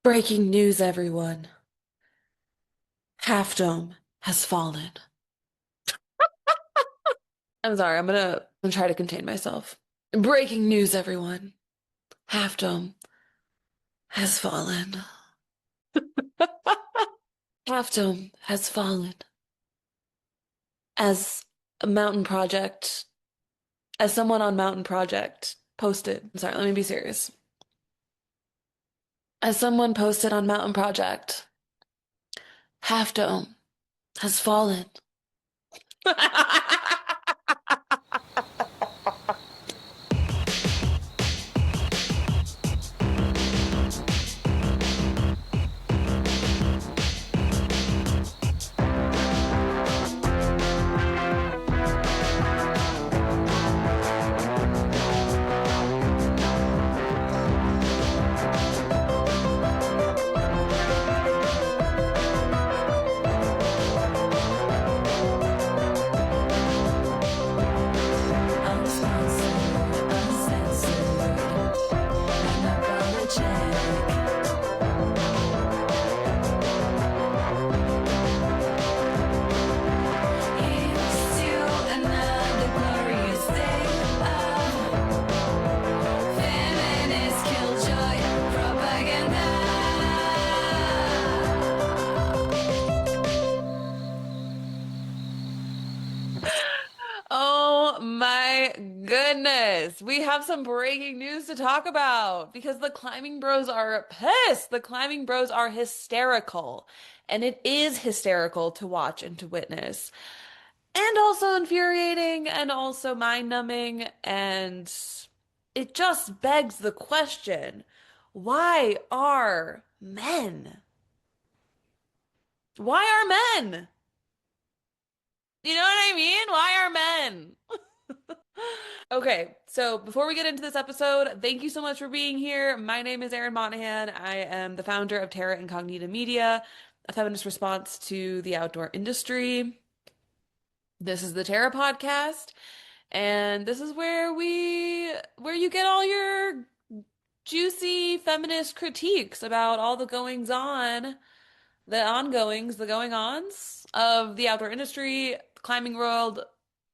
Breaking news, everyone. Half Dome has fallen. I'm sorry, I'm gonna try to contain myself. Breaking news, everyone. Half Dome has fallen. Half Dome has fallen. As a mountain project, as someone on Mountain Project posted. I'm sorry, let me be serious. As someone posted on Mountain Project, Half Dome has fallen. Uncensored, uncensored, unapologetic. Here's to another glorious day of feminist killjoy propaganda. Oh my goodness. We have some breaking news to talk about because the climbing bros are pissed. The climbing bros are hysterical. And it is hysterical to watch and to witness. And also infuriating and also mind-numbing. And it just begs the question, why are men? Why are men? You know what I mean? Why are men? Okay, so before we get into this episode, thank you so much for being here. My name is Erin Monahan. I am the founder of Terra Incognita Media, a feminist response to the outdoor industry. This is the Terra podcast, and this is where you get all your juicy feminist critiques about all the goings on, the ongoings, the going-ons of the outdoor industry, climbing world.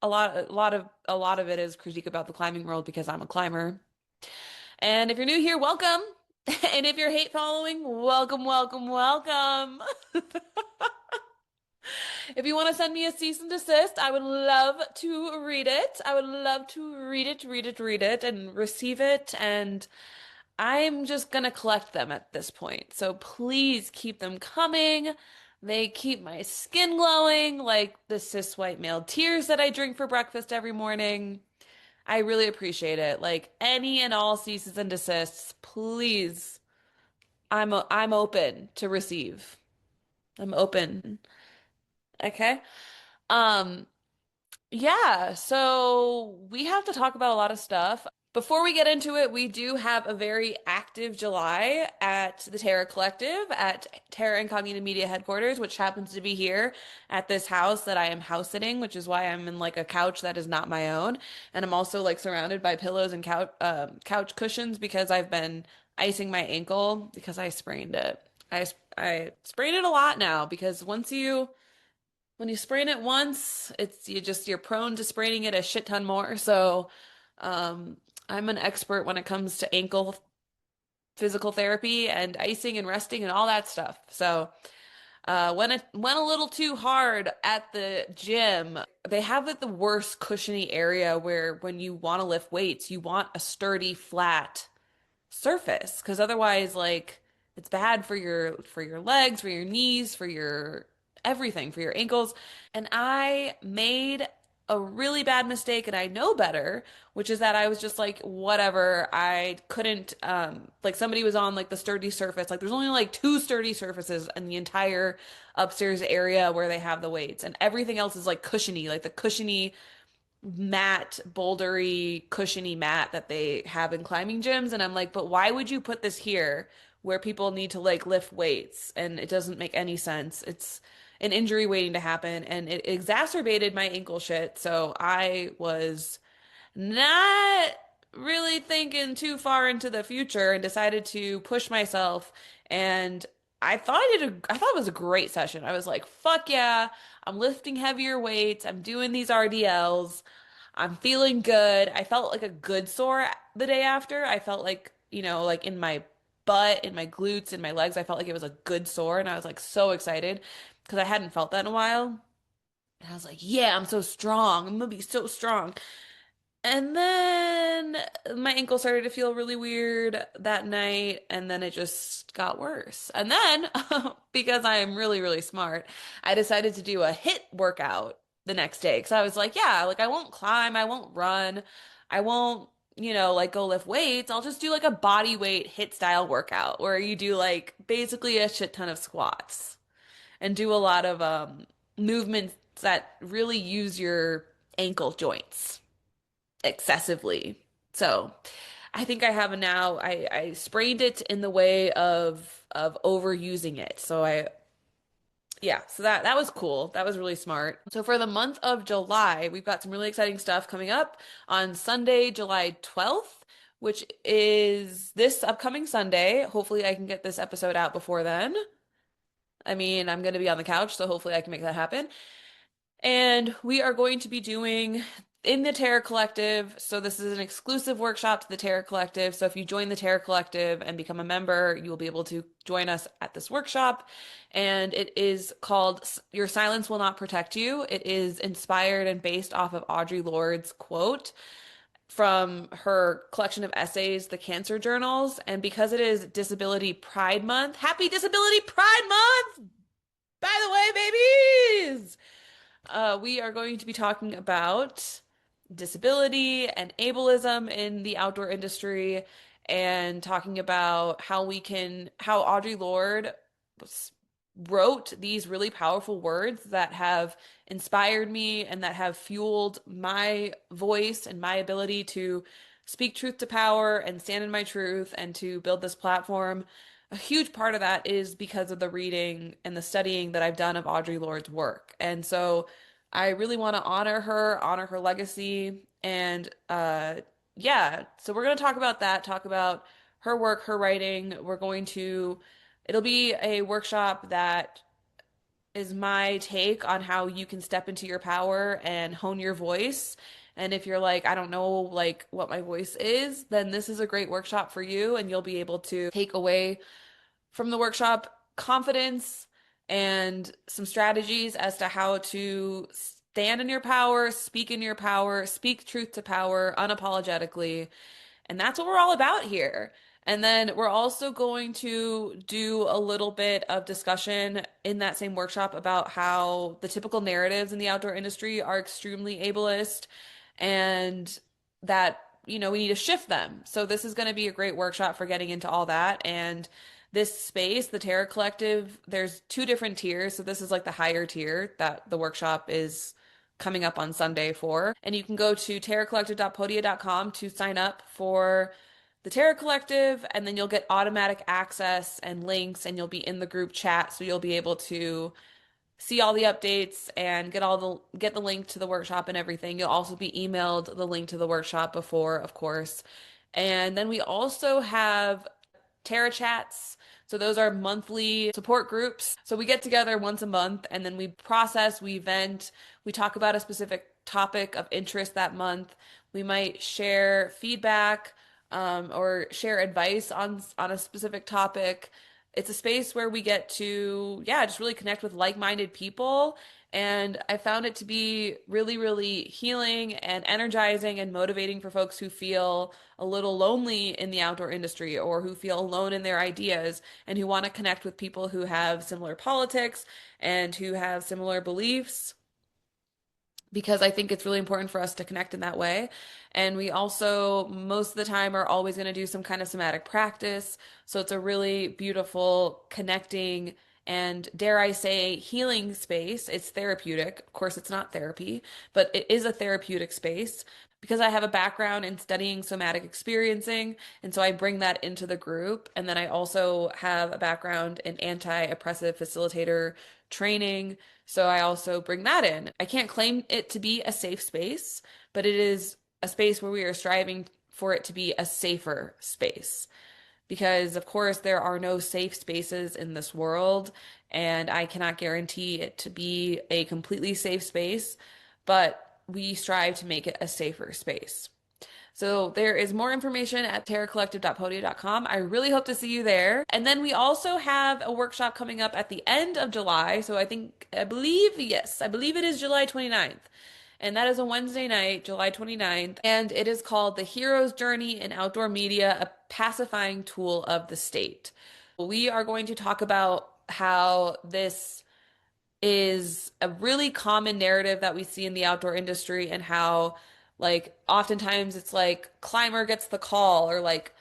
A lot of it is critique about the climbing world because I'm a climber. And if you're new here, welcome. And if you're hate following, welcome, welcome, welcome. If you want to send me a cease and desist, I would love to read it. I would love to read it, and receive it. And I'm just gonna collect them at this point. So please keep them coming. They keep my skin glowing like the cis white male tears that I drink for breakfast every morning. I really appreciate it. Like any and all ceases and desists, please. I'm open to receive. I'm open. Okay. Um, yeah, so we have to talk about a lot of stuff. Before we get into it, we do have a very active July at the Terra Collective at Terra Incognita Media headquarters, which happens to be here at this house that I am house sitting, which is why I'm in like a couch that is not my own. And I'm also like surrounded by pillows and couch cushions because I've been icing my ankle because I sprained it. I sprain it a lot now because when you sprain it once, you're prone to spraining it a shit ton more. So, um, I'm an expert when it comes to ankle physical therapy and icing and resting and all that stuff. So, when it went a little too hard at the gym, they have like the worst cushiony area where when you want to lift weights, you want a sturdy, flat surface because otherwise like it's bad for your legs, for your knees, for your everything, for your ankles. And I made a really bad mistake and I know better, which is that I was just like whatever. I couldn't like somebody was on like the sturdy surface. Like there's only like two sturdy surfaces in the entire upstairs area where they have the weights and everything else is like cushiony, like the cushiony matte, bouldery, cushiony mat that they have in climbing gyms. And I'm like, but why would you put this here where people need to like lift weights? And it doesn't make any sense. It's an injury waiting to happen. And it exacerbated my ankle shit. So I was not. really thinking too far into the future and decided to push myself. And I thought it was a great session. I was like, fuck yeah, I'm lifting heavier weights, I'm doing these RDLs, I'm feeling good. I felt like a good sore the day after. I felt like, like in my butt, in my glutes, in my legs, I felt like it was a good sore, and I was like so excited because I hadn't felt that in a while. And I was like, yeah, I'm so strong. I'm gonna be so strong. And then my ankle started to feel really weird that night, and then it just got worse. And then, because I am really, really smart, I decided to do a hit workout the next day. Because I was like, yeah, like I won't climb, I won't run, I won't, like go lift weights. I'll just do like a body weight hit style workout where you do like basically a shit ton of squats and do a lot of movements that really use your ankle joints excessively. So I think I have a now. I sprained it in the way of overusing it. So yeah, so that was cool. That was really smart. So for the month of July, we've got some really exciting stuff coming up on Sunday, July 12th, which is this upcoming Sunday. Hopefully I can get this episode out before then. I mean, I'm going to be on the couch, so hopefully I can make that happen. And we are going to be doing in the Terror Collective. So this is an exclusive workshop to the Terror Collective. So if you join the Terror Collective and become a member, you will be able to join us at this workshop. And it is called Your Silence Will Not Protect You. It is inspired and based off of Audre Lorde's quote from her collection of essays, The Cancer Journals. And because it is Disability Pride Month, happy Disability Pride Month, by the way, babies! We are going to be talking about disability and ableism in the outdoor industry and talking about how Audre Lorde wrote these really powerful words that have inspired me and that have fueled my voice and my ability to speak truth to power and stand in my truth and to build this platform. A huge part of that is because of the reading and the studying that I've done of Audre Lorde's work. And so I really want to honor her legacy, and yeah, so we're going to talk about that, talk about her work, her writing. It'll be a workshop that is my take on how you can step into your power and hone your voice. And if you're like, I don't know like what my voice is, then this is a great workshop for you, and you'll be able to take away from the workshop confidence and some strategies as to how to stand in your power, speak truth to power unapologetically. And that's what we're all about here. And then we're also going to do a little bit of discussion in that same workshop about how the typical narratives in the outdoor industry are extremely ableist and that, we need to shift them. So this is going to be a great workshop for getting into all that. And this space, the Terror Collective, there's two different tiers. So this is like the higher tier that the workshop is coming up on Sunday for. And you can go to terrorcollective.podia.com to sign up for the Terror Collective, and then you'll get automatic access and links, and you'll be in the group chat, so you'll be able to see all the updates and get the link to the workshop and everything. You'll also be emailed the link to the workshop before, of course. And then we also have Terra chats. So those are monthly support groups. So we get together once a month and then we process, we vent, we talk about a specific topic of interest that month. We might share feedback or share advice on a specific topic. It's a space where we get to, yeah, just really connect with like-minded people. And I found it to be really, really healing and energizing and motivating for folks who feel a little lonely in the outdoor industry or who feel alone in their ideas and who want to connect with people who have similar politics and who have similar beliefs, because I think it's really important for us to connect in that way. And we also, most of the time, are always going to do some kind of somatic practice. So it's a really beautiful, connecting, and dare I say, healing space. It's therapeutic. Of course, it's not therapy, but it is a therapeutic space because I have a background in studying somatic experiencing. And so I bring that into the group. And then I also have a background in anti-oppressive facilitator training. So I also bring that in. I can't claim it to be a safe space, but it is a space where we are striving for it to be a safer space. Because, of course, there are no safe spaces in this world, and I cannot guarantee it to be a completely safe space, but we strive to make it a safer space. So there is more information at terracollective.podia.com. I really hope to see you there. And then we also have a workshop coming up at the end of July. So I believe, yes, I believe it is July 29th. And that is a Wednesday night, July 29th. And it is called The Hero's Journey in Outdoor Media, a Pacifying Tool of the State. We are going to talk about how this is a really common narrative that we see in the outdoor industry and how like oftentimes it's like climber gets the call or like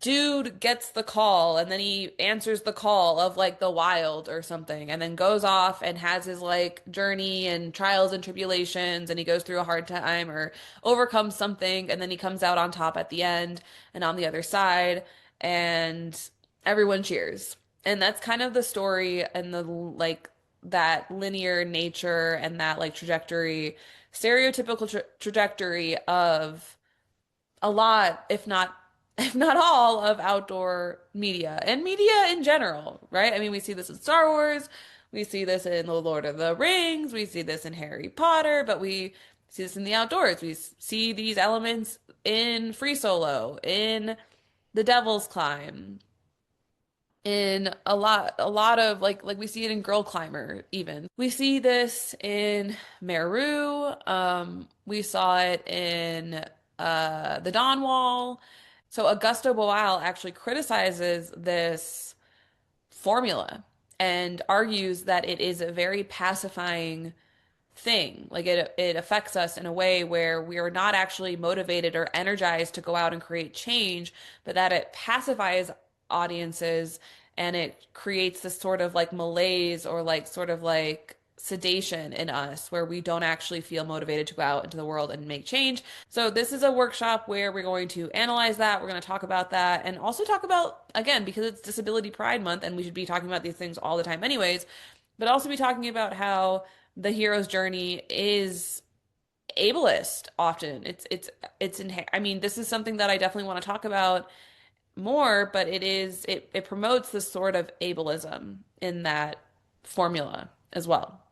dude gets the call and then he answers the call of like the wild or something and then goes off and has his like journey and trials and tribulations and he goes through a hard time or overcomes something and then he comes out on top at the end and on the other side and everyone cheers. And that's kind of the story and the like that linear nature and that like trajectory, stereotypical trajectory of a lot, if not all of outdoor media and media in general, right? I mean, we see this in Star Wars, we see this in The Lord of the Rings, we see this in Harry Potter, but we see this in the outdoors. We see these elements in Free Solo, in The Devil's Climb, in a lot of like we see it in Girl Climber even. We see this in Meru. We saw it in the Dawn Wall. So Augusto Boal actually criticizes this formula and argues that it is a very pacifying thing. Like it affects us in a way where we are not actually motivated or energized to go out and create change, but that it pacifies audiences and it creates this sort of like malaise or like sort of like sedation in us where we don't actually feel motivated to go out into the world and make change. So this is a workshop where we're going to analyze that. We're going to talk about that and also talk about, again, because it's Disability Pride Month and we should be talking about these things all the time anyways, but also be talking about how the hero's journey is ableist often. I mean, this is something that I definitely want to talk about more, but it promotes this sort of ableism in that formula as well.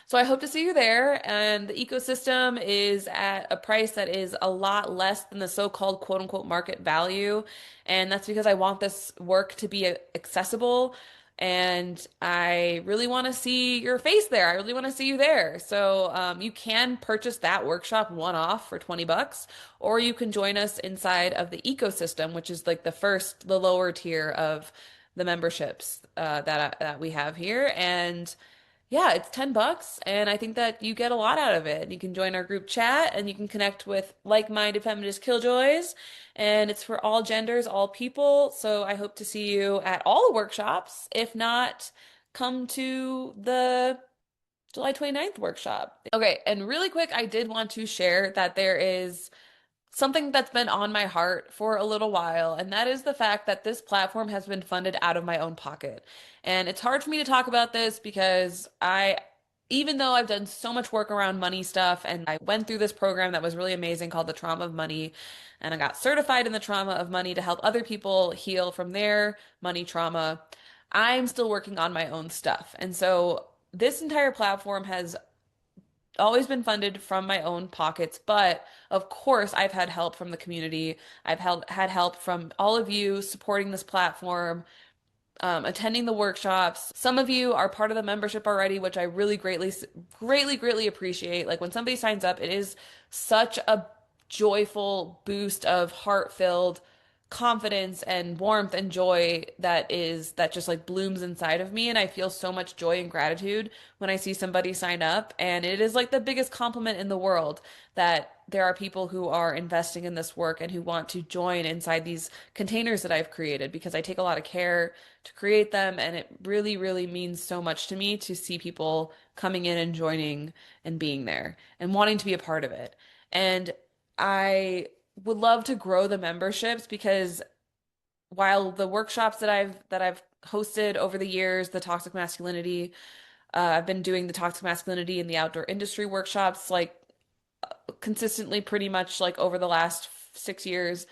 So I hope to see you there. And the ecosystem is at a price that is a lot less than the so-called quote unquote market value. And that's because I want this work to be accessible. And I really want to see your face there. I really want to see you there. So you can purchase that workshop one off for 20 bucks, or you can join us inside of the ecosystem, which is like the lower tier of the memberships that we have here. And yeah, it's 10 bucks, and I think that you get a lot out of it. You can join our group chat and you can connect with like-minded feminist killjoys, and it's for all genders, all people. So I hope to see you at all the workshops. If not, come to the July 29th workshop. Okay, and really quick, I did want to share that there is something that's been on my heart for a little while, and that is the fact that this platform has been funded out of my own pocket. And it's hard for me to talk about this because even though I've done so much work around money stuff, and I went through this program that was really amazing called the Trauma of Money, and I got certified in the trauma of money to help other people heal from their money trauma, I'm still working on my own stuff. And so this entire platform has always been funded from my own pockets, but of course, I've had help from the community. Had help from all of you supporting this platform, attending the workshops. Some of you are part of the membership already, which I really greatly appreciate. Like when somebody signs up, it is such a joyful boost of heart-filled confidence and warmth and joy that just like blooms inside of me, and I feel so much joy and gratitude when I see somebody sign up, and it is like the biggest compliment in the world that there are people who are investing in this work and who want to join inside these containers that I've created, because I take a lot of care to create them, and it really means so much to me to see people coming in and joining and being there and wanting to be a part of it. And I would love to grow the memberships, because while the workshops that I've hosted over the years, the toxic masculinity, I've been doing the toxic masculinity in the outdoor industry workshops like consistently pretty much like over the last 6 years.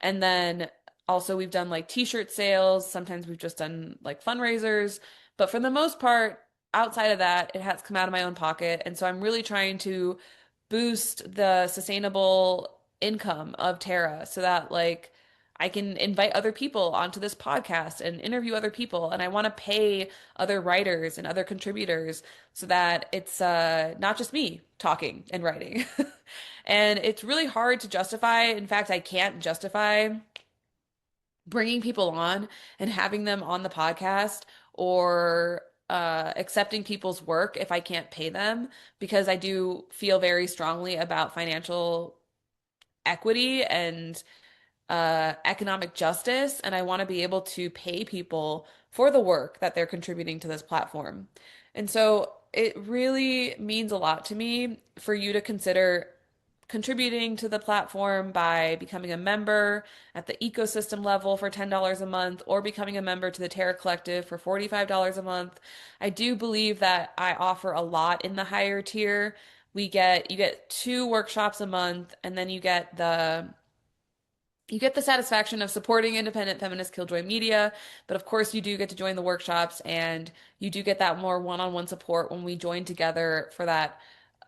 And then also we've done like t-shirt sales. Sometimes we've just done like fundraisers. But for the most part, outside of that, it has come out of my own pocket. And so I'm really trying to boost the sustainable income of Tara so that like I can invite other people onto this podcast and interview other people. And I want to pay other writers and other contributors so that it's not just me talking and writing. And it's really hard to justify. In fact, I can't justify bringing people on and having them on the podcast or accepting people's work if I can't pay them, because I do feel very strongly about financial equity and economic justice, and I want to be able to pay people for the work that they're contributing to this platform. And so it really means a lot to me for you to consider contributing to the platform by becoming a member at the ecosystem level for $10 a month or becoming a member to the Terra Collective for $45 a month. I do believe that I offer a lot in the higher tier. You get 2 workshops a month, and then you get the satisfaction of supporting independent feminist killjoy media, but of course you do get to join the workshops and you do get that more one-on-one support when we join together for that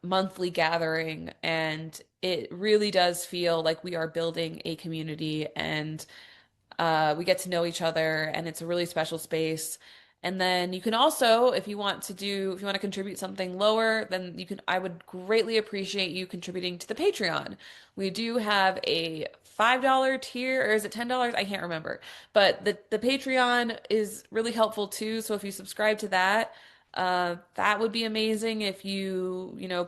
monthly gathering. And it really does feel like we are building a community, and we get to know each other, and it's a really special space. And then you can also, if you want to contribute something lower, then I would greatly appreciate you contributing to the Patreon. We do have a $5 tier, or is it $10? I can't remember. But the Patreon is really helpful too. So if you subscribe to that, that would be amazing. If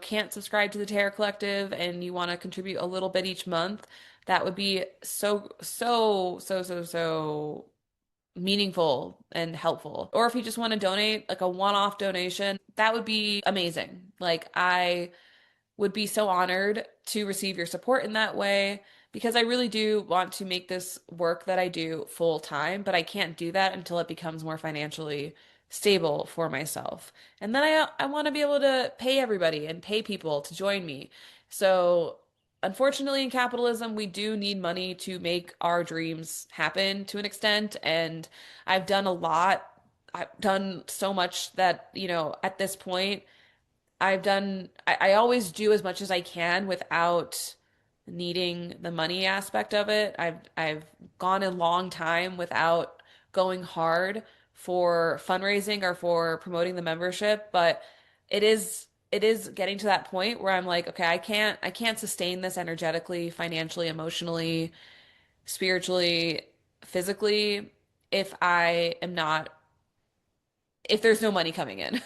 can't subscribe to the Terror Collective and you want to contribute a little bit each month, that would be so meaningful and helpful. Or if you just want to donate like a one-off donation, that would be amazing. Like I would be so honored to receive your support in that way, because I really do want to make this work that I do full time, but I can't do that until it becomes more financially stable for myself. And then I want to be able to pay everybody and pay people to join me. So unfortunately, in capitalism, we do need money to make our dreams happen to an extent. And I've done a lot. I've done so much that, at this point, I always do as much as I can without needing the money aspect of it. I've gone a long time without going hard for fundraising or for promoting the membership, but it is getting to that point where I'm like, okay, I can't sustain this energetically, financially, emotionally, spiritually, physically if I am not if there's no money coming in.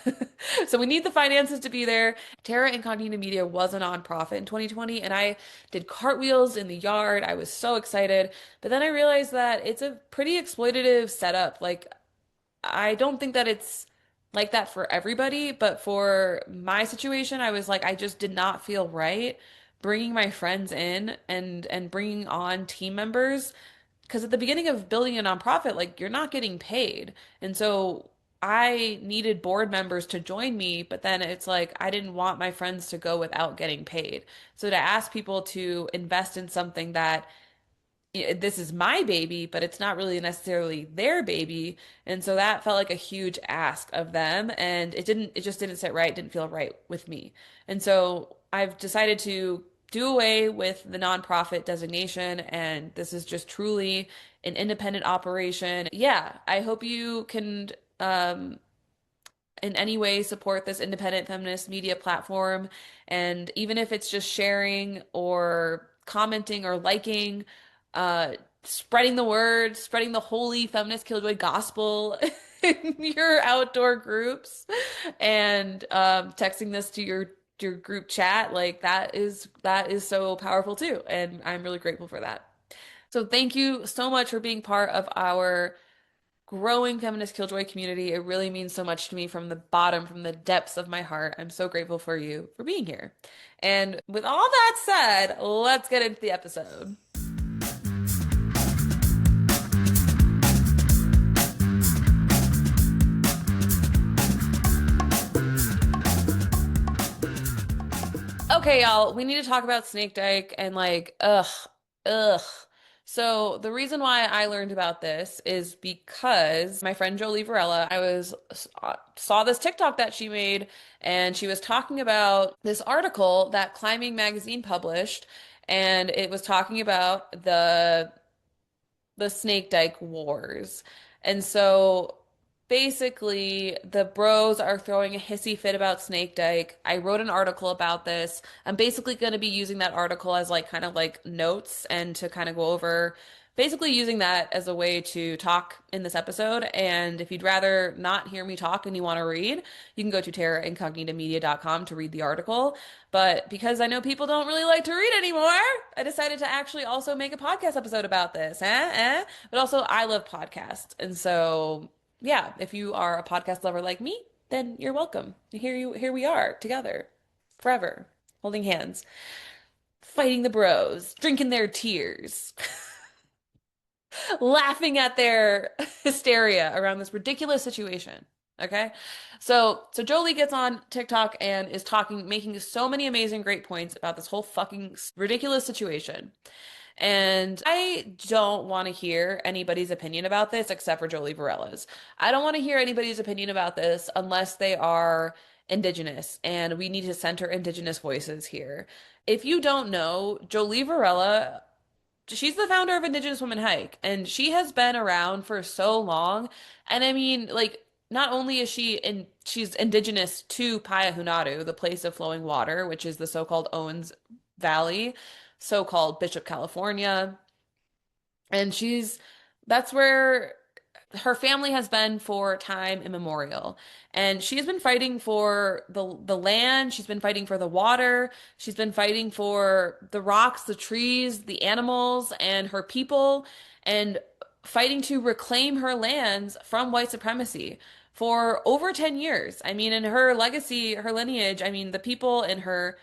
So we need the finances to be there. Terra Incognita Media was a nonprofit in 2020, and I did cartwheels in the yard. I was so excited. But then I realized that it's a pretty exploitative setup. Like, I don't think that it's like that for everybody, but for my situation, I was like, I just did not feel right bringing my friends in and bringing on team members, because at the beginning of building a nonprofit, like you're not getting paid. And so I needed board members to join me, but then it's like I didn't want my friends to go without getting paid. So to ask people to invest in something that this is my baby, but it's not really necessarily their baby. And so that felt like a huge ask of them. And it just didn't sit right, didn't feel right with me. And so I've decided to do away with the nonprofit designation. And this is just truly an independent operation. Yeah, I hope you can, in any way support this independent feminist media platform. And even if it's just sharing or commenting or liking, spreading the word, spreading the holy feminist killjoy gospel in your outdoor groups, and texting this to your group chat, like that is so powerful too. And I'm really grateful for that. So thank you so much for being part of our growing feminist killjoy community. It really means so much to me from the bottom, from the depths of my heart. I'm so grateful for you for being here. And with all that said, let's get into the episode. Okay, y'all, we need to talk about Snake Dike and like, ugh, Ugh. So the reason why I learned about this is because my friend Jolie Varela, saw this TikTok that she made, and she was talking about this article that Climbing Magazine published, and it was talking about the Snake Dike Wars. And so basically, the bros are throwing a hissy fit about Snake Dike. I wrote an article about this. I'm basically going to be using that article as like kind of like notes and to kind of go over basically using that as a way to talk in this episode. And if you'd rather not hear me talk and you want to read, you can go to terraincognitamedia.com to read the article. But because I know people don't really like to read anymore, I decided to actually also make a podcast episode about this. But also, I love podcasts. And so, yeah, if you are a podcast lover like me, then you're welcome. Here we are together forever, holding hands, fighting the bros, drinking their tears, laughing at their hysteria around this ridiculous situation. Okay. So Jolie gets on TikTok and is talking, making so many amazing, great points about this whole fucking ridiculous situation. And I don't want to hear anybody's opinion about this except for Jolie Varela's. I don't want to hear anybody's opinion about this unless they are Indigenous, and we need to center Indigenous voices here. If you don't know, Jolie Varela, she's the founder of Indigenous Women Hike, and she has been around for so long. And I mean, like, not only is she's indigenous to Payahunaru, the place of flowing water, which is the so-called Owens Valley, so-called Bishop, California. And that's where her family has been for time immemorial. And she has been fighting for the land, she's been fighting for the water, she's been fighting for the rocks, the trees, the animals, and her people, and fighting to reclaim her lands from white supremacy for over 10 years. I mean, in her legacy, her lineage, I mean, the people in her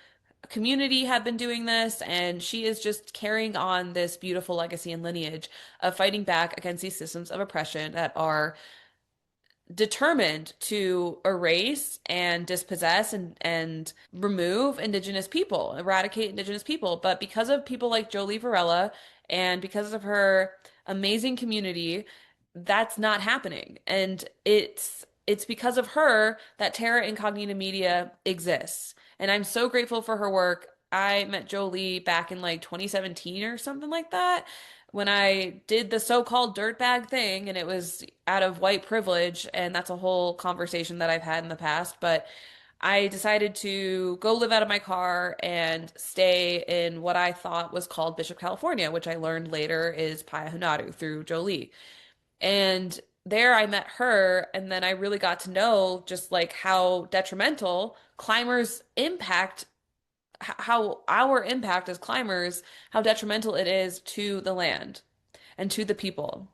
community have been doing this, and she is just carrying on this beautiful legacy and lineage of fighting back against these systems of oppression that are determined to erase and dispossess and remove Indigenous people, eradicate Indigenous people. But because of people like Jolie Varela and because of her amazing community, that's not happening. And it's because of her that Terra Incognita Media exists. And I'm so grateful for her work. I met Jolie back in like 2017 or something like that when I did the so-called dirtbag thing, and it was out of white privilege, and that's a whole conversation that I've had in the past, but I decided to go live out of my car and stay in what I thought was called Bishop, California, which I learned later is Payahunaru through Jolie. And there I met her, and then I really got to know just like how detrimental climbers impact how our impact as climbers, how detrimental it is to the land and to the people,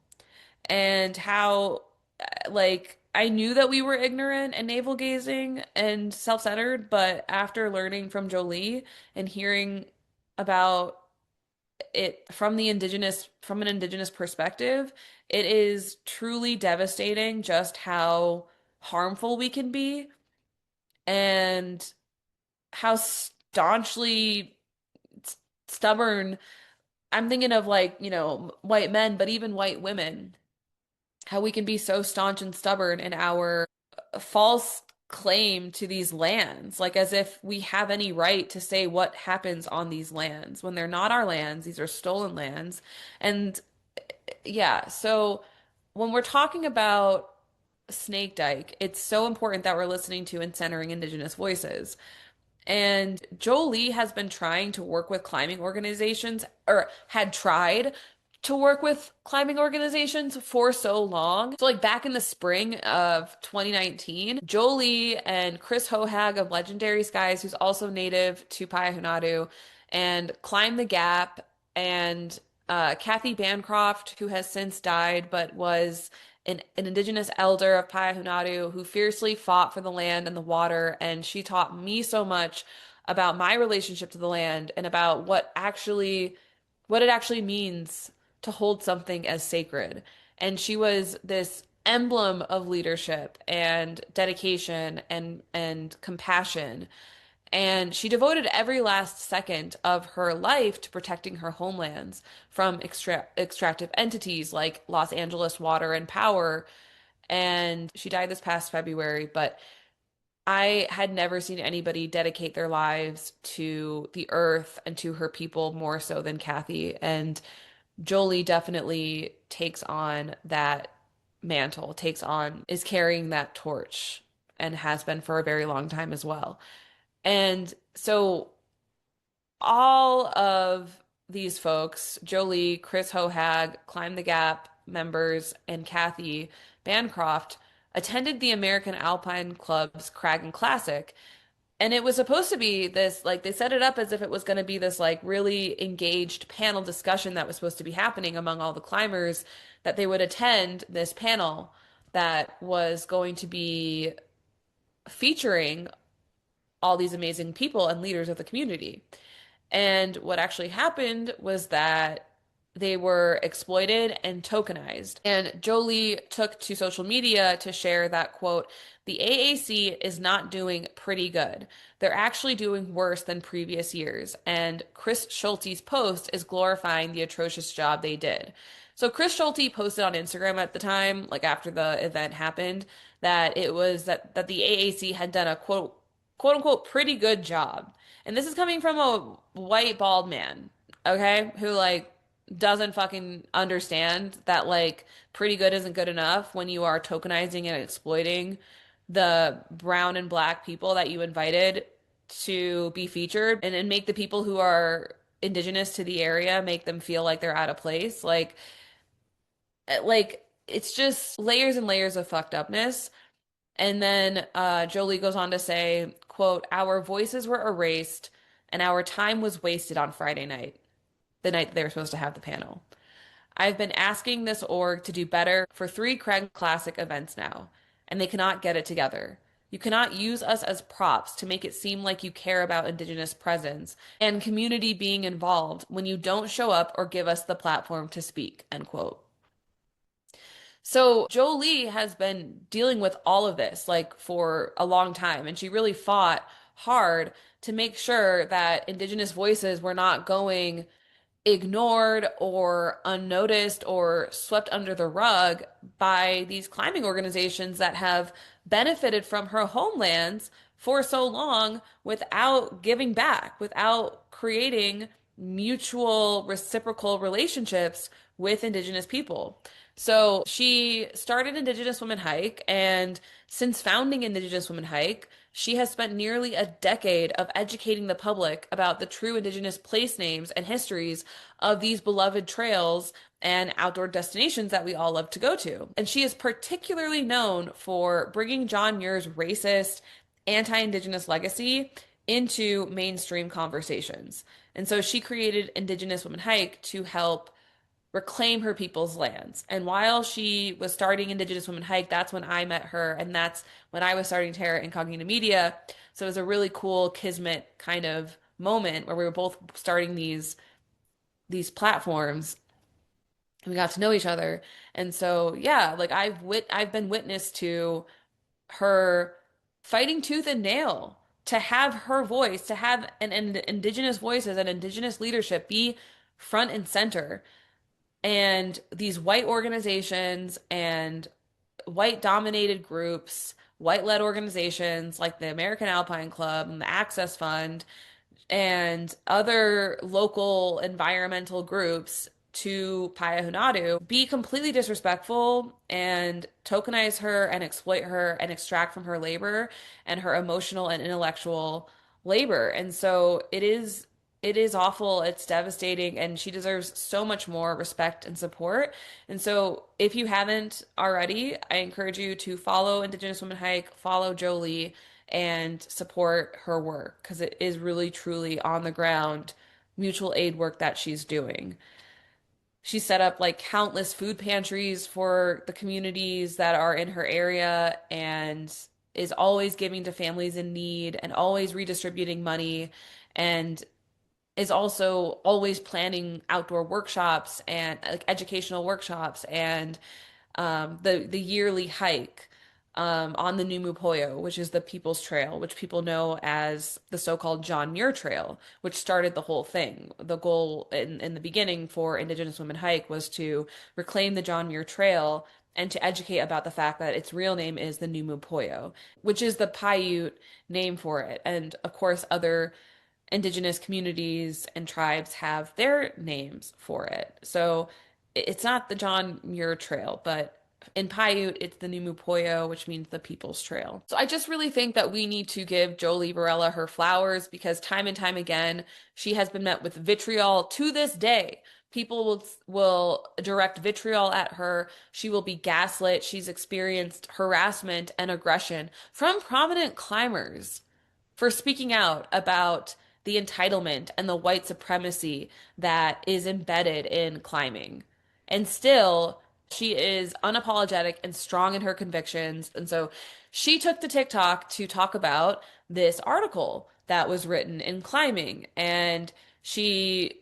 and how, like, I knew that we were ignorant and navel gazing and self-centered, but after learning from Jolie and hearing about it from an indigenous perspective, it is truly devastating just how harmful we can be and how staunchly stubborn. I'm thinking of, like, white men, but even white women, how we can be so staunch and stubborn in our false claim to these lands, like as if we have any right to say what happens on these lands when they're not our lands. These are stolen lands. And yeah, so when we're talking about Snake Dike, it's so important that we're listening to and centering Indigenous voices. And Jolie has been trying to work with climbing organizations, or had tried to work with climbing organizations for so long. So, like, back in the spring of 2019, Jolie and Chris Hohag of Legendary Skies, who's also native to Payahunaru, and Climb the Gap, and Kathy Bancroft, who has since died but was an indigenous elder of Payahunaru who fiercely fought for the land and the water. And she taught me so much about my relationship to the land and about what it actually means to hold something as sacred. And she was this emblem of leadership and dedication and compassion. And she devoted every last second of her life to protecting her homelands from extractive entities like Los Angeles Water and Power. And she died this past February, but I had never seen anybody dedicate their lives to the earth and to her people more so than Kathy. And Jolie definitely takes on that mantle, is carrying that torch and has been for a very long time as well. And so all of these folks, Jolie, Chris Hohag, Climb the Gap members, and Kathy Bancroft, attended the American Alpine Club's Kragen Classic. And it was supposed to be this, like, they set it up as if it was going to be this, like, really engaged panel discussion that was supposed to be happening among all the climbers, that they would attend this panel that was going to be featuring all these amazing people and leaders of the community. And what actually happened was that they were exploited and tokenized. And Jolie took to social media to share that, quote, the AAC is not doing pretty good. They're actually doing worse than previous years. And Chris Schulte's post is glorifying the atrocious job they did. So Chris Schulte posted on Instagram at the time, like after the event happened, that it was that the AAC had done a quote unquote pretty good job. And this is coming from a white bald man, okay, who like doesn't fucking understand that like pretty good isn't good enough when you are tokenizing and exploiting the brown and black people that you invited to be featured, and make the people who are indigenous to the area, make them feel like they're out of place. Like it's just layers and layers of fucked upness. And then Jolie goes on to say, quote, our voices were erased and our time was wasted on Friday night, the night that they were supposed to have the panel. I've been asking this org to do better for 3 Craig Classic events now, and they cannot get it together. You cannot use us as props to make it seem like you care about Indigenous presence and community being involved when you don't show up or give us the platform to speak, end quote. So Jolie has been dealing with all of this like for a long time, and she really fought hard to make sure that Indigenous voices were not going ignored or unnoticed or swept under the rug by these climbing organizations that have benefited from her homelands for so long without giving back, without creating mutual reciprocal relationships with Indigenous people. So she started Indigenous Women Hike, and since founding Indigenous Women Hike, she has spent nearly a decade of educating the public about the true Indigenous place names and histories of these beloved trails and outdoor destinations that we all love to go to. And she is particularly known for bringing John Muir's racist, anti-Indigenous legacy into mainstream conversations. And so she created Indigenous Women Hike to help reclaim her people's lands. And while she was starting Indigenous Women Hike, that's when I met her, and that's when I was starting Terra Incognita Media. So it was a really cool kismet kind of moment where we were both starting these platforms, and we got to know each other. And so yeah, like I've been witness to her fighting tooth and nail to have her voice, to have an Indigenous voices and Indigenous leadership be front and center. And these white organizations and white dominated groups, white led organizations like the American Alpine Club and the Access Fund and other local environmental groups to Paehonadu be completely disrespectful and tokenize her and exploit her and extract from her labor and her emotional and intellectual labor. And so it is awful, it's devastating, and she deserves so much more respect and support. And so if you haven't already, I encourage you to follow Indigenous Women Hike, follow Jolie, and support her work because it is really truly on the ground mutual aid work that she's doing. She set up like countless food pantries for the communities that are in her area and is always giving to families in need and always redistributing money, and is also always planning outdoor workshops and like educational workshops and the yearly hike. on the Numu Poyo, which is the People's Trail, which people know as the so-called John Muir Trail, which started the whole thing. The goal in the beginning for Indigenous Women Hike was to reclaim the John Muir Trail and to educate about the fact that its real name is the Numu Poyo, which is the Paiute name for it. And of course, other indigenous communities and tribes have their names for it. So it's not the John Muir Trail, but in Paiute, it's the Numupoyo, which means the People's Trail. So I just really think that we need to give Jolie Varela her flowers because time and time again, she has been met with vitriol to this day. People will direct vitriol at her. She will be gaslit. She's experienced harassment and aggression from prominent climbers for speaking out about the entitlement and the white supremacy that is embedded in climbing. And still, she is unapologetic and strong in her convictions. And so she took to TikTok to talk about this article that was written in climbing. And she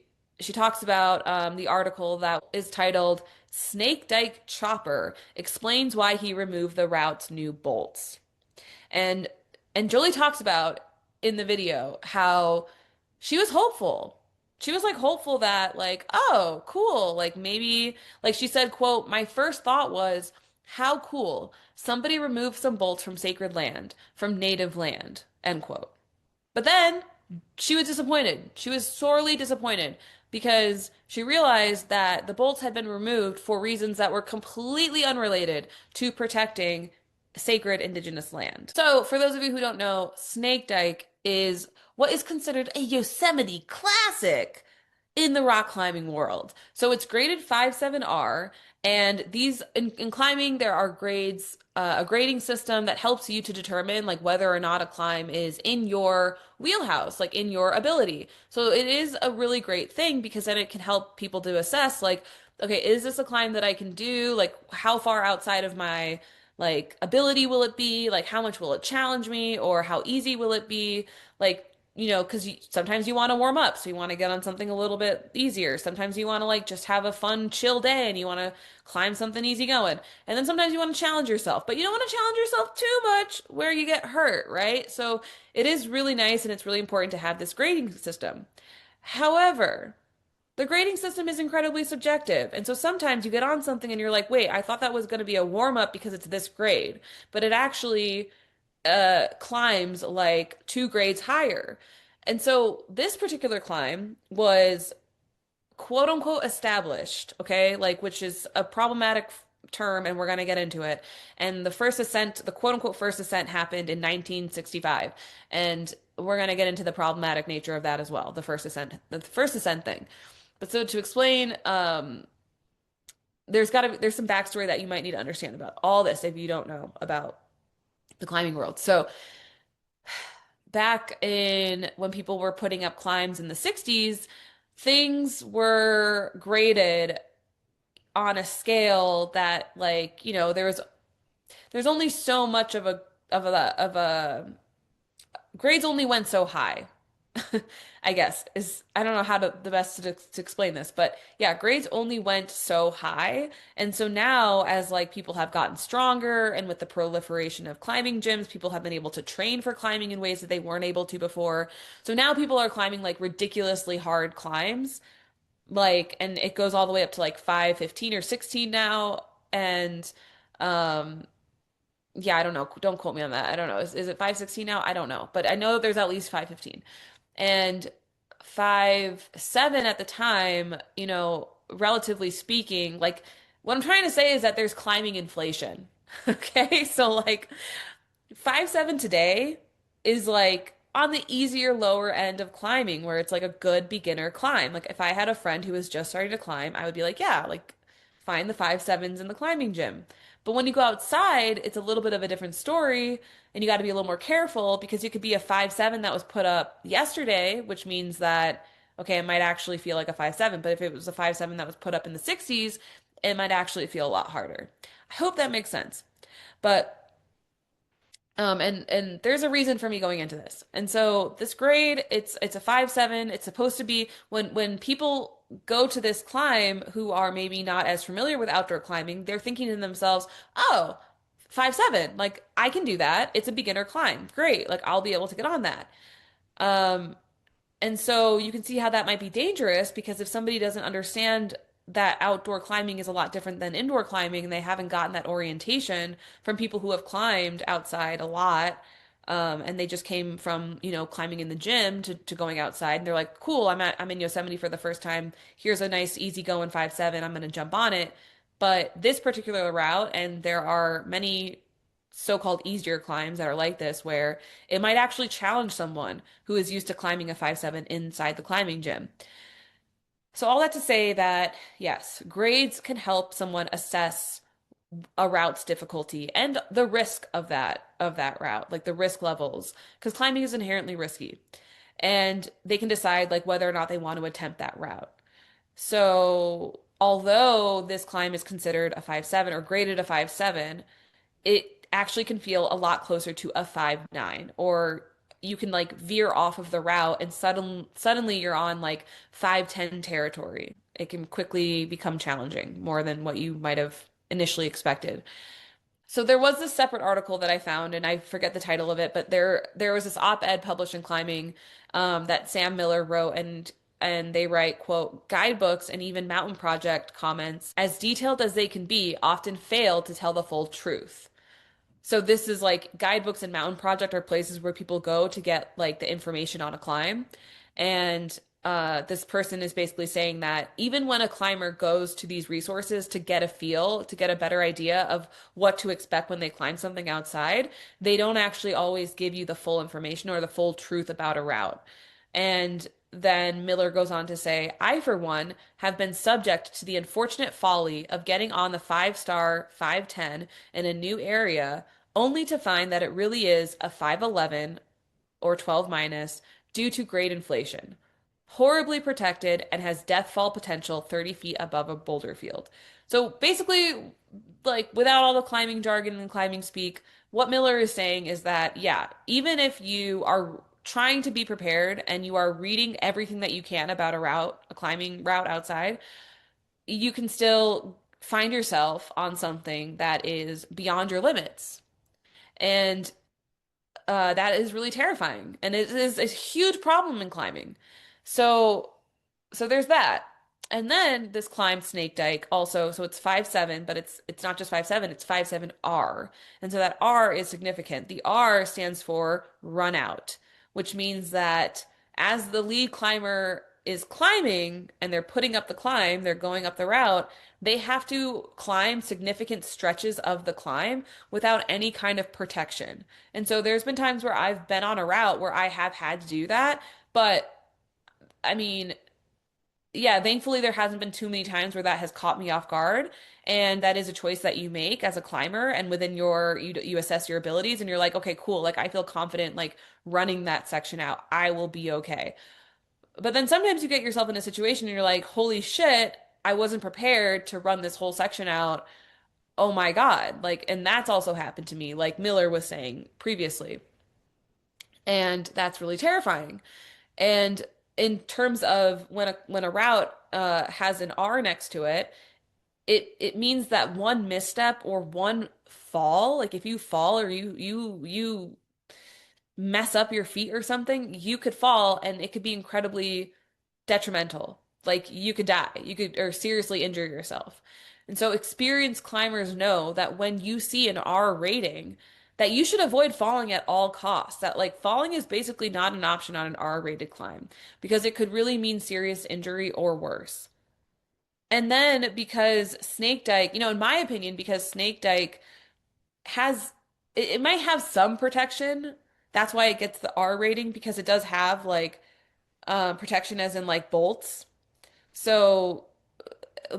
talks about the article that is titled Snake Dike Chopper Explains Why He Removed the Route's New Bolts. And Jolie talks about in the video how she was hopeful. She was like hopeful that like, oh, cool. Like maybe like she said, quote, my first thought was, how cool. Somebody removed some bolts from sacred land, from native land, end quote. But then she was disappointed. She was sorely disappointed because she realized that the bolts had been removed for reasons that were completely unrelated to protecting sacred indigenous land. So, for those of you who don't know, Snake Dike is what is considered a Yosemite classic in the rock climbing world. So it's graded 5.7R, and these in climbing there are grades, a grading system that helps you to determine like whether or not a climb is in your wheelhouse, like in your ability. So it is a really great thing because then it can help people to assess like, okay, is this a climb that I can do? Like how far outside of my like ability will it be? Like how much will it challenge me? Or how easy will it be? Like because sometimes you want to warm up, so you want to get on something a little bit easier. Sometimes you want to like just have a fun, chill day and you want to climb something easy going. And then sometimes you want to challenge yourself, but you don't want to challenge yourself too much where you get hurt, right? So it is really nice and it's really important to have this grading system. However, the grading system is incredibly subjective. And so sometimes you get on something and you're like, wait, I thought that was going to be a warm up because it's this grade, but it actually climbs like 2 grades higher. And so this particular climb was quote unquote established, okay? Like, which is a problematic term, and we're going to get into it. And the first ascent, the quote unquote first ascent happened in 1965. And we're going to get into the problematic nature of that as well, the first ascent thing. But so to explain, there's some backstory that you might need to understand about all this if you don't know about the climbing world. So back in when people were putting up climbs in the 60s, things were graded on a scale that like, there's only so much of a grades only went so high. I guess is I don't know how to the best to explain this, but yeah, grades only went so high. And so now as like people have gotten stronger and with the proliferation of climbing gyms, people have been able to train for climbing in ways that they weren't able to before. So now people are climbing like ridiculously hard climbs. Like and it goes all the way up to like 515 or 16 now. And um yeah, I don't know. Don't quote me on that. I don't know. Is it 516 now? I don't know. But I know there's at least 515. And 5.7 at the time, relatively speaking, like what I'm trying to say is that there's climbing inflation. Okay. So like 5.7 today is like on the easier lower end of climbing where it's like a good beginner climb. Like if I had a friend who was just starting to climb, I would be like, yeah, like find the 5.7s in the climbing gym. But when you go outside, it's a little bit of a different story and you got to be a little more careful because it could be a 5.7 that was put up yesterday, which means that, okay, it might actually feel like a 5.7, but if it was a 5.7 that was put up in the 60s, it might actually feel a lot harder. I hope that makes sense. But and there's a reason for me going into this. And so this grade, it's a 5.7. It's supposed to be when people go to this climb who are maybe not as familiar with outdoor climbing, they're thinking to themselves, oh, 5'7". Like I can do that. It's a beginner climb. Great. Like I'll be able to get on that. Um, and so you can see how that might be dangerous because if somebody doesn't understand that outdoor climbing is a lot different than indoor climbing and they haven't gotten that orientation from people who have climbed outside a lot, and they just came from, climbing in the gym to going outside and they're like, cool, I'm in Yosemite for the first time. Here's a nice easy going 5'7". I'm gonna jump on it. But this particular route, and there are many so-called easier climbs that are like this, where it might actually challenge someone who is used to climbing a 5'7" inside the climbing gym. So all that to say that, yes, grades can help someone assess a route's difficulty and the risk of that route, like the risk levels, because climbing is inherently risky. And they can decide like whether or not they want to attempt that route. So although this climb is considered a 5'7" or graded a 5'7", it actually can feel a lot closer to a 5'9", or you can like veer off of the route and suddenly you're on like 5'10" territory. It can quickly become challenging more than what you might have initially expected. So there was this separate article that I found, and I forget the title of it, but there was this op-ed published in Climbing, that Sam Miller wrote, and they write, quote, guidebooks and even mountain project comments, as detailed as they can be, often fail to tell the full truth. So this is like guidebooks and mountain project are places where people go to get like the information on a climb. And this person is basically saying that even when a climber goes to these resources to get a feel, to get a better idea of what to expect when they climb something outside, they don't actually always give you the full information or the full truth about a route. And then Miller goes on to say, I, for one, have been subject to the unfortunate folly of getting on the 5-star 5'10" in a new area, only to find that it really is a 5'11" or 12 minus due to grade inflation. Horribly protected and has death fall potential 30 feet above a boulder field. So basically, like without all the climbing jargon and climbing speak, what Miller is saying is that, yeah, even if you are trying to be prepared and you are reading everything that you can about a route, a climbing route outside, you can still find yourself on something that is beyond your limits. And that is really terrifying. And it is a huge problem in climbing. So, so there's that. And then this climb Snake Dike also, so it's 5'7", but it's not just 5'7", it's 5'7" R. And so that R is significant. The R stands for run out, which means that as the lead climber is climbing and they're putting up the climb, they're going up the route, they have to climb significant stretches of the climb without any kind of protection. And so there's been times where I've been on a route where I have had to do that, but I mean, yeah, thankfully there hasn't been too many times where that has caught me off guard. And that is a choice that you make as a climber and within you assess your abilities and you're like, okay, cool. Like I feel confident like running that section out. I will be okay. But then sometimes you get yourself in a situation and you're like, holy shit, I wasn't prepared to run this whole section out. Oh my God. Like, and that's also happened to me, like Miller was saying previously. And that's really terrifying. And in terms of when a route has an R next to it, it means that one misstep or one fall, like if you fall or you mess up your feet or something, you could fall and it could be incredibly detrimental. Like you could die, you could or seriously injure yourself. And so experienced climbers know that when you see an R rating, that you should avoid falling at all costs. That like falling is basically not an option on an R rated climb because it could really mean serious injury or worse. And then because Snake Dike, in my opinion, because Snake Dike has it might have some protection. That's why it gets the R rating because it does have like protection as in like bolts. So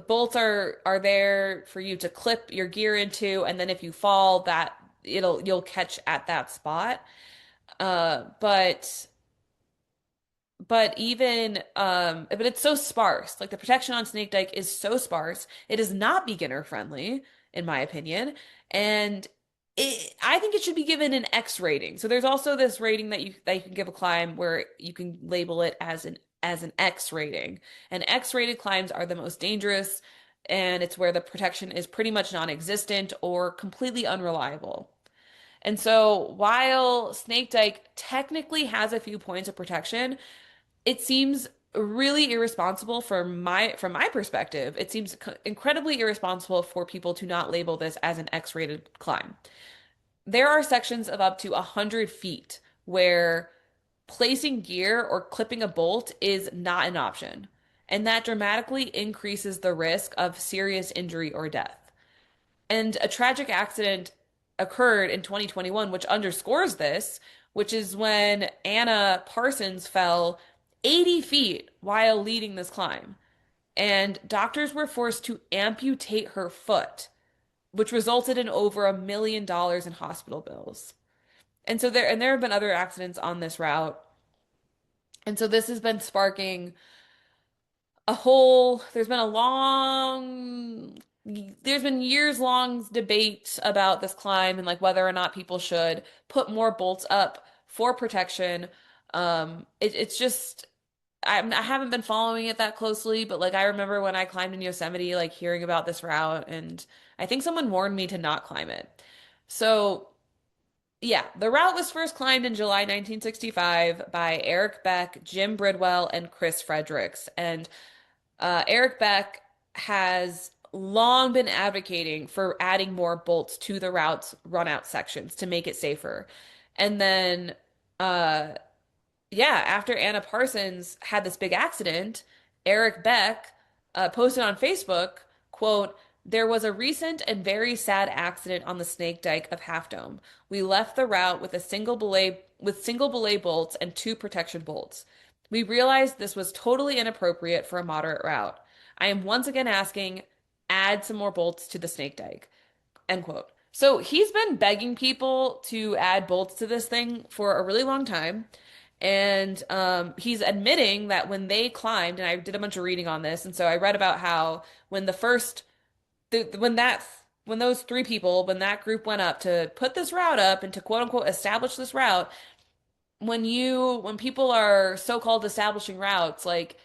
bolts are there for you to clip your gear into, and then if you fall, that you'll catch at that spot. But but it's so sparse. Like the protection on Snake Dike is so sparse. It is not beginner friendly, in my opinion. And I think it should be given an X rating. So there's also this rating that you can give a climb where you can label it as an X rating. And X rated climbs are the most dangerous. and it's where the protection is pretty much non-existent or completely unreliable. And so while Snake Dike technically has a few points of protection, it seems really irresponsible from my perspective. It seems incredibly irresponsible for people to not label this as an X-rated climb. There are sections of up to 100 feet where placing gear or clipping a bolt is not an option, and that dramatically increases the risk of serious injury or death. And a tragic accident occurred in 2021, which underscores this, which is when Anna Parsons fell 80 feet while leading this climb. And doctors were forced to amputate her foot, which resulted in over $1 million in hospital bills. And there have been other accidents on this route. And so this has been sparking there's been a there's been years long debate about this climb and like whether or not people should put more bolts up for protection. It's just, I haven't been following it that closely, but like I remember when I climbed in Yosemite, like hearing about this route, and I think someone warned me to not climb it. So yeah, the route was first climbed in July 1965 by Eric Beck, Jim Bridwell, and Chris Fredericks. And Eric Beck has long been advocating for adding more bolts to the route's run out sections to make it safer. And then, uh, yeah, after Anna Parsons had this big accident, Eric Beck posted on Facebook, quote, "There was a recent and very sad accident on the Snake Dike of Half Dome. We left the route with single belay bolts and two protection bolts. We realized this was totally inappropriate for a moderate route. I am once again asking, add some more bolts to the Snake Dike." End quote. So he's been begging people to add bolts to this thing for a really long time. And he's admitting that when they climbed, and I did a bunch of reading on this, and so I read about how when the first, the, when those three people, when that group went up to put this route up and to quote unquote establish this route, when people are so-called establishing routes, like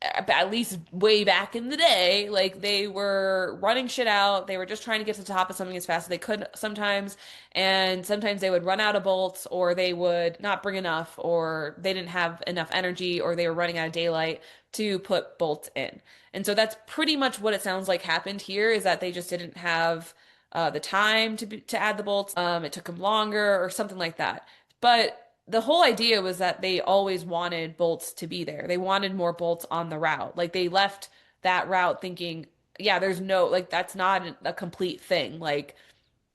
at least way back in the day, like they were running shit out. They were just trying to get to the top of something as fast as they could sometimes. And sometimes they would run out of bolts, or they would not bring enough, or they didn't have enough energy, or they were running out of daylight to put bolts in. And so that's pretty much what it sounds like happened here, is that they just didn't have the time to add the bolts. It took them longer or something like that. But the whole idea was that they always wanted bolts to be there. They wanted more bolts on the route. Like they left that route thinking, yeah, there's no, like that's not a complete thing. Like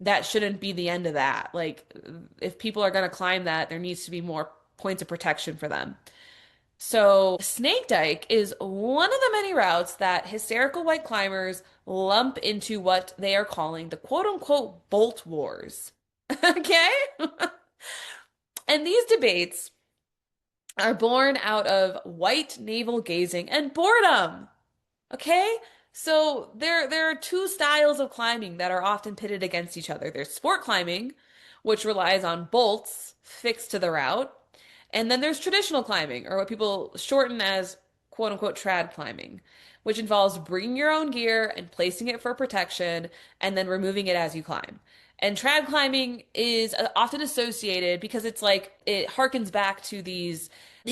that shouldn't be the end of that. Like if people are going to climb that, there needs to be more points of protection for them. So Snake Dike is one of the many routes that hysterical white climbers lump into what they are calling the quote unquote bolt wars. Okay? And these debates are born out of white navel gazing and boredom. Okay? So there are two styles of climbing that are often pitted against each other. There's sport climbing, which relies on bolts fixed to the route, and then there's traditional climbing, or what people shorten as quote unquote trad climbing, which involves bringing your own gear and placing it for protection and then removing it as you climb. And trad climbing is often associated because it's like it harkens back to these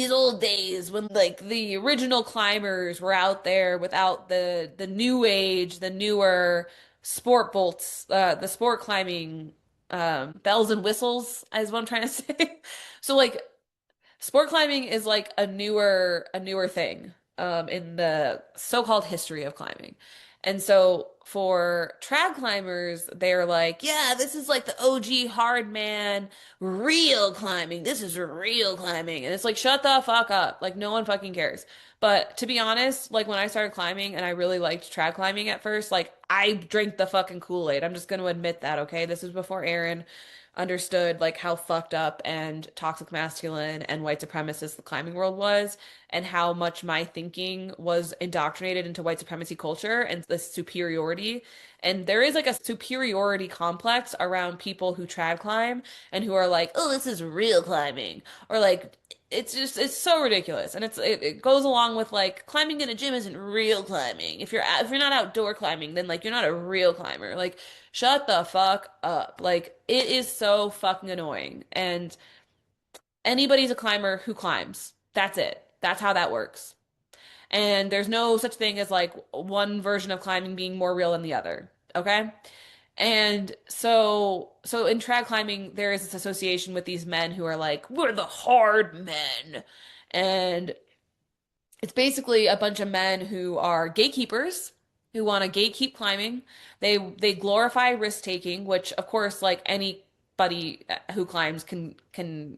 old days when like the original climbers were out there without the new age, the newer sport bolts, the sport climbing bells and whistles is what I'm trying to say. So like sport climbing is like a newer thing in the so-called history of climbing. And so for trad climbers, they're like, yeah, this is like the OG hard man, real climbing. This is real climbing. And it's like, shut the fuck up. Like, no one fucking cares. But to be honest, like when I started climbing and I really liked trad climbing at first, like I drank the fucking Kool-Aid. I'm just going to admit that, okay? This was before Aaron understood like how fucked up and toxic masculine and white supremacist the climbing world was, and how much my thinking was indoctrinated into white supremacy culture and the superiority And there is like a superiority complex around people who trad climb and who are like, oh, this is real climbing. Or like, it's so ridiculous. And it goes along with like climbing in a gym isn't real climbing. If you're not outdoor climbing, then like you're not a real climber. Like, shut the fuck up. Like, it is so fucking annoying. And anybody's a climber who climbs. That's it. That's how that works. And there's no such thing as like one version of climbing being more real than the other. Okay? And so in trad climbing, there is this association with these men who are like, we're the hard men. And it's basically a bunch of men who are gatekeepers who want to gatekeep climbing. They glorify risk taking, which of course, like anybody who climbs can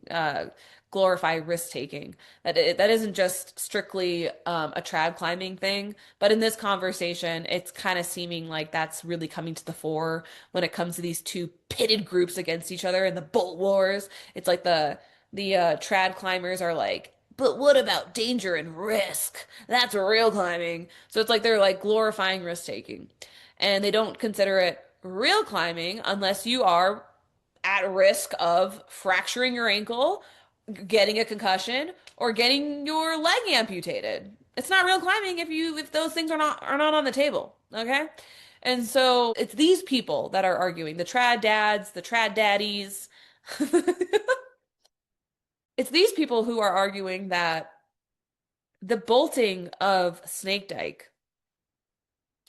glorify risk taking. That isn't just strictly a trad climbing thing, but in this conversation, it's kind of seeming like that's really coming to the fore when it comes to these two pitted groups against each other in the bolt wars. It's like the trad climbers are like, but what about danger and risk? That's real climbing. So it's like they're like glorifying risk taking. And they don't consider it real climbing unless you are at risk of fracturing your ankle, getting a concussion, or getting your leg amputated. It's not real climbing if those things are not on the table, okay? And so it's these people that are arguing, the trad dads, the trad daddies. It's these people who are arguing that the bolting of Snake Dike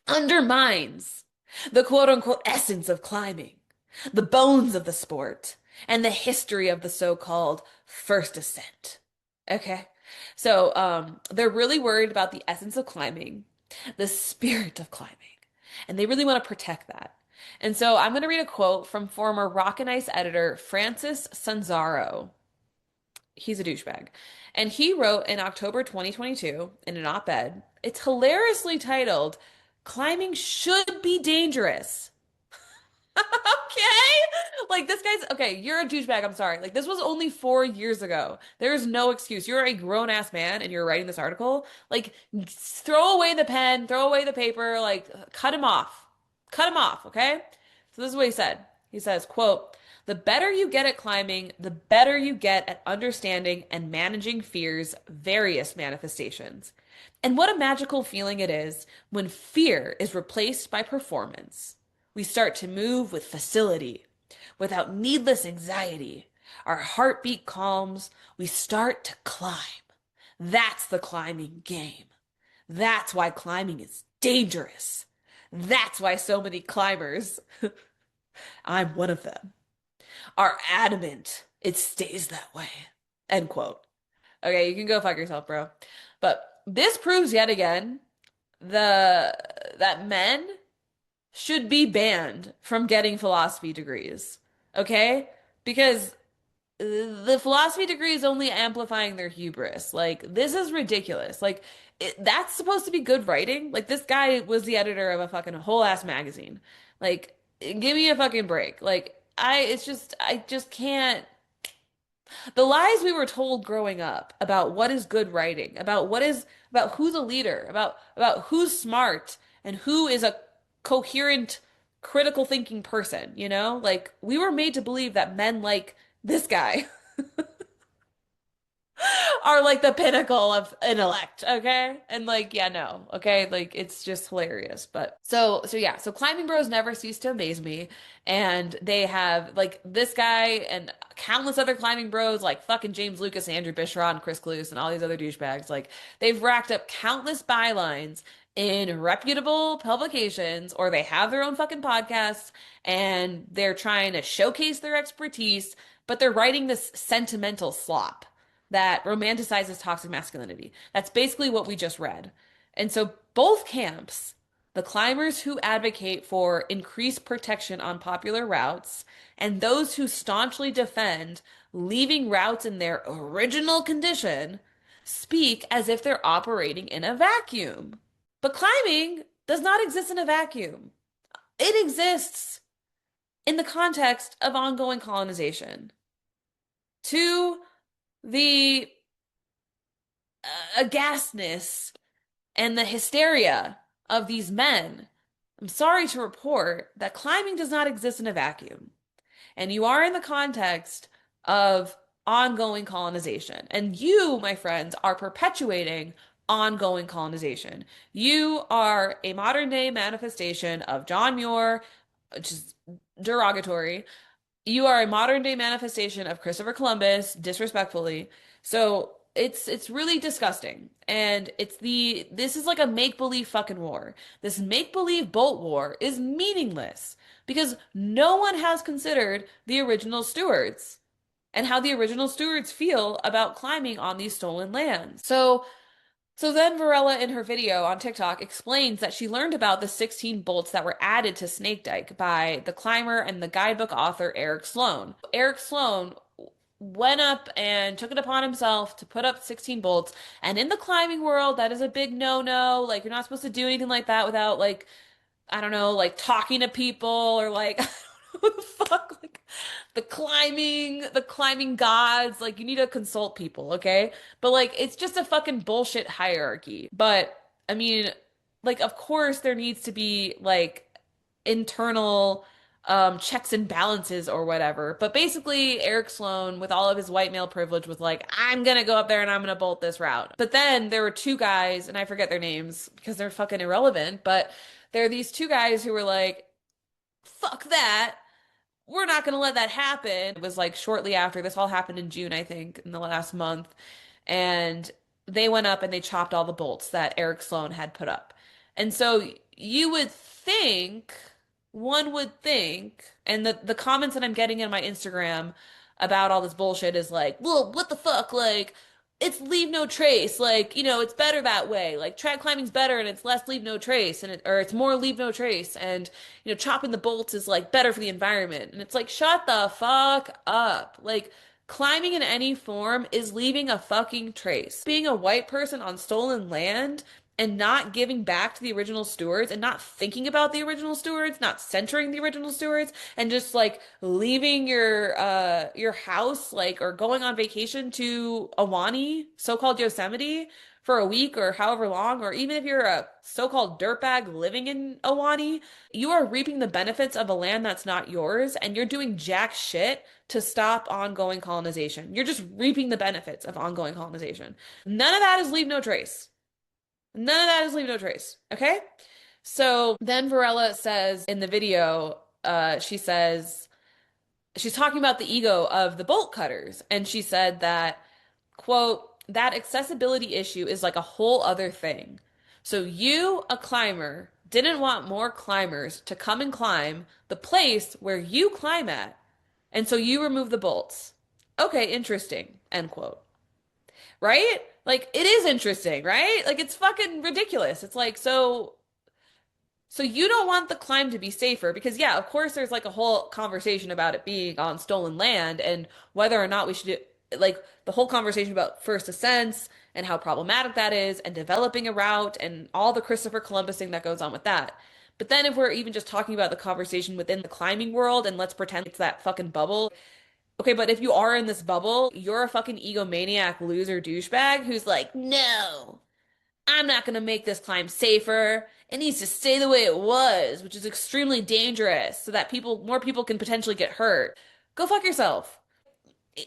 undermines the quote unquote essence of climbing, the bones of the sport, and the history of the so-called first ascent. Okay? So, they're really worried about the essence of climbing, the spirit of climbing, and they really want to protect that. And so I'm going to read a quote from former Rock and Ice editor Francis Sanzaro. He's a douchebag. And he wrote in October 2022 in an op-ed, it's hilariously titled, Climbing Should Be Dangerous. Okay? Like this guy's okay, you're a douchebag, I'm sorry. Like this was only 4 years ago. There is no excuse. You're a grown-ass man and you're writing this article. Like throw away the pen, throw away the paper, like cut him off. Cut him off, okay? So this is what he said. He says, quote, the better you get at climbing, the better you get at understanding and managing fear's various manifestations. And what a magical feeling it is when fear is replaced by performance. We start to move with facility, without needless anxiety. Our heartbeat calms. We start to climb. That's the climbing game. That's why climbing is dangerous. That's why so many climbers, I'm one of them, are adamant it stays that way. End quote. Okay, you can go fuck yourself, bro. But this proves yet again the that men should be banned from getting philosophy degrees. Okay? Because the philosophy degree is only amplifying their hubris. Like, this is ridiculous. Like, that's supposed to be good writing. Like, this guy was the editor of a fucking whole ass magazine. Like, give me a fucking break. Like, I just can't. The lies we were told growing up about what is good writing, about who's a leader, about who's smart and who is a coherent, critical thinking person, you know? Like, we were made to believe that men like this guy are like the pinnacle of intellect, okay? And like, yeah, no, okay? Like it's just hilarious. But so yeah, so climbing bros never cease to amaze me. And they have like this guy and countless other climbing bros like fucking James Lucas, Andrew Bishrod, and Chris Cluse, and all these other douchebags. Like they've racked up countless bylines in reputable publications, or they have their own fucking podcasts and they're trying to showcase their expertise, but they're writing this sentimental slop that romanticizes toxic masculinity. That's basically what we just read. And so both camps, the climbers who advocate for increased protection on popular routes and those who staunchly defend leaving routes in their original condition, speak as if they're operating in a vacuum. But climbing does not exist in a vacuum. It exists in the context of ongoing colonization. To the aghastness and the hysteria of these men, I'm sorry to report that climbing does not exist in a vacuum. And you are in the context of ongoing colonization. And you, my friends, are perpetuating ongoing colonization. You are a modern day manifestation of John Muir, which is derogatory. You are a modern day manifestation of Christopher Columbus, disrespectfully. So it's really disgusting. And this is like a make-believe fucking war. This make-believe bolt war is meaningless because no one has considered the original stewards and how the original stewards feel about climbing on these stolen lands. So then Varela in her video on TikTok explains that she learned about the 16 bolts that were added to Snake Dike by the climber and the guidebook author Eric Sloan. Eric Sloan went up and took it upon himself to put up 16 bolts. And in the climbing world, that is a big no-no. Like you're not supposed to do anything like that without like I don't know, like talking to people or like what the fuck, like the climbing gods. Like you need to consult people, okay? But like it's just a fucking bullshit hierarchy. But I mean, like of course there needs to be like internal checks and balances or whatever. But basically Eric Sloan with all of his white male privilege was like, I'm gonna go up there and I'm gonna bolt this route. But then there were two guys, and I forget their names because they're fucking irrelevant, but there are these two guys who were like, fuck that. We're not going to let that happen. It was like shortly after this all happened in June, I think, in the last month. And they went up and they chopped all the bolts that Eric Sloan had put up. And so you would think, one would think, and the comments that I'm getting in my Instagram about all this bullshit is like, well, what the fuck? Like, it's leave no trace. Like, it's better that way. Like, trad climbing's better and it's less leave no trace, or it's more leave no trace. And, chopping the bolts is like better for the environment. And it's like, shut the fuck up. Like, climbing in any form is leaving a fucking trace. Being a white person on stolen land and not giving back to the original stewards and not thinking about the original stewards, not centering the original stewards, and just like leaving your house like or going on vacation to Awani, so-called Yosemite for a week or however long, or even if you're a so-called dirtbag living in Awani, you are reaping the benefits of a land that's not yours and you're doing jack shit to stop ongoing colonization. You're just reaping the benefits of ongoing colonization. None of that is leave no trace. None of that is leave no trace. Okay? So then Varela says in the video, she says, she's talking about the ego of the bolt cutters. And she said that, quote, that accessibility issue is like a whole other thing. So you, a climber, didn't want more climbers to come and climb the place where you climb at. And so you remove the bolts. Okay, interesting. End quote. Right? Like it is interesting, right? Like it's fucking ridiculous. It's like so you don't want the climb to be safer because yeah, of course there's like a whole conversation about it being on stolen land and whether or not we should like the whole conversation about first ascents and how problematic that is and developing a route and all the Christopher Columbusing that goes on with that. But then if we're even just talking about the conversation within the climbing world and let's pretend it's that fucking bubble. Okay, but if you are in this bubble, you're a fucking egomaniac loser douchebag who's like, no, I'm not gonna make this climb safer. It needs to stay the way it was, which is extremely dangerous so that more people can potentially get hurt. Go fuck yourself.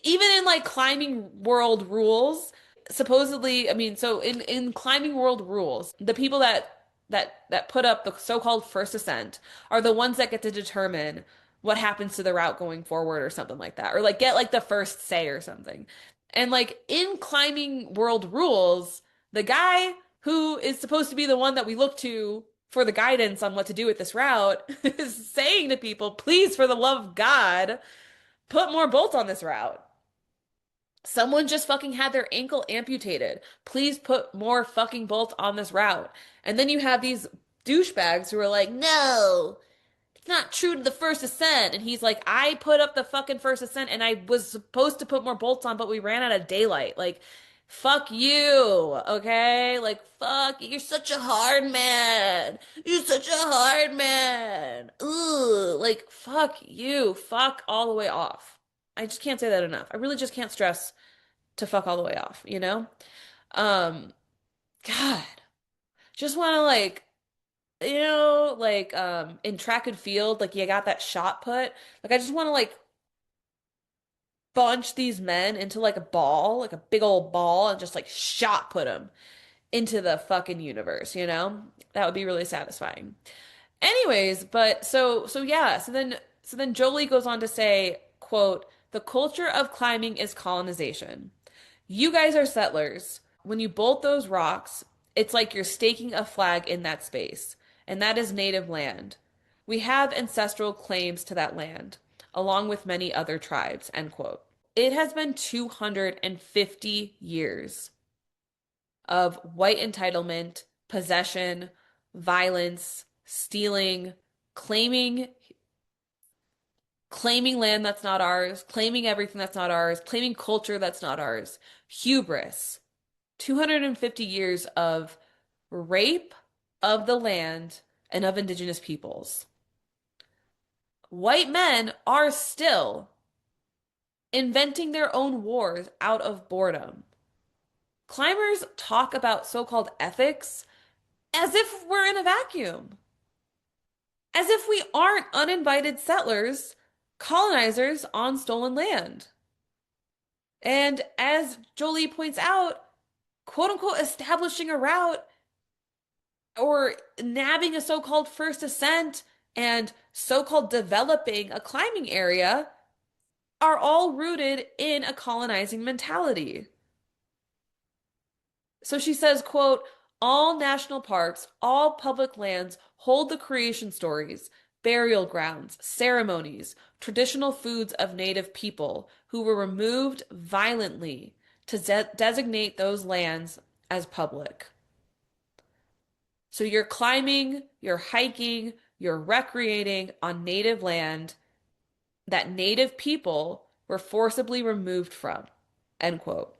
Even in like climbing world rules, supposedly, I mean, so in climbing world rules, the people that put up the so-called first ascent are the ones that get to determine what happens to the route going forward or something like that, or like get like the first say or something. And like in climbing world rules, the guy who is supposed to be the one that we look to for the guidance on what to do with this route is saying to people, please, for the love of God, put more bolts on this route. Someone just fucking had their ankle amputated. Please put more fucking bolts on this route. And then you have these douchebags who are like, no, it's not true to the first ascent. And he's like, I put up the fucking first ascent and I was supposed to put more bolts on, but we ran out of daylight. Like, fuck you, okay? Like, fuck, you're such a hard man. You're such a hard man. Ooh, like, fuck you. Fuck all the way off. I just can't say that enough. I really just can't stress to fuck all the way off, you know? Um, God, just want to like like in track and field, like you got that shot put. Like I just want to like bunch these men into like a ball, like a big old ball, and just like shot put them into the fucking universe, you know? That would be really satisfying. Anyways, but so yeah, so then Jolie goes on to say, quote, "The culture of climbing is colonization. You guys are settlers. When you bolt those rocks, it's like you're staking a flag in that space, and that is native land. We have ancestral claims to that land, along with many other tribes." End quote. It has been 250 years of white entitlement, possession, violence, stealing, claiming claiming land that's not ours, claiming everything that's not ours, claiming culture that's not ours. Hubris. 250 years of rape of the land and of indigenous peoples. White men are still inventing their own wars out of boredom. Climbers talk about so-called ethics as if we're in a vacuum, as if we aren't uninvited settlers, colonizers on stolen land. And as Jolie points out, quote unquote, establishing a route or nabbing a so-called first ascent and so-called developing a climbing area are all rooted in a colonizing mentality. So she says, quote, "All national parks, all public lands hold the creation stories, burial grounds, ceremonies, traditional foods of native people who were removed violently to designate those lands as public." So you're climbing, you're hiking, you're recreating on native land that native people were forcibly removed from. End quote.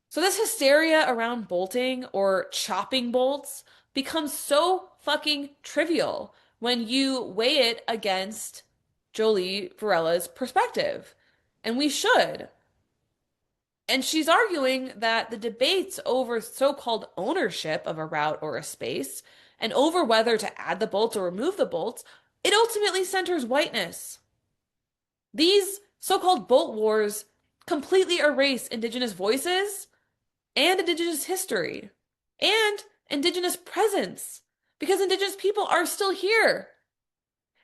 So this hysteria around bolting or chopping bolts becomes so fucking trivial when you weigh it against Jolie Varela's perspective. And we should. And she's arguing that the debates over so-called ownership of a route or a space and over whether to add the bolts or remove the bolts, it ultimately centers whiteness. These so-called bolt wars completely erase Indigenous voices and Indigenous history and Indigenous presence because Indigenous people are still here.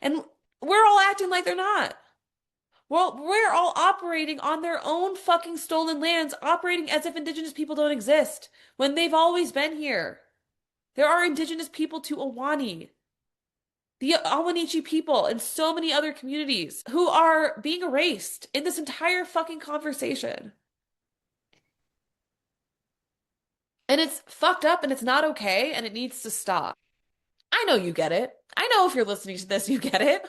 And we're all acting like they're not. Well, we're all operating on their own fucking stolen lands, operating as if Indigenous people don't exist when they've always been here. There are Indigenous people to Awani, the Awanichi people, and so many other communities who are being erased in this entire fucking conversation. And it's fucked up and it's not okay and it needs to stop. I know you get it. I know if you're listening to this, you get it.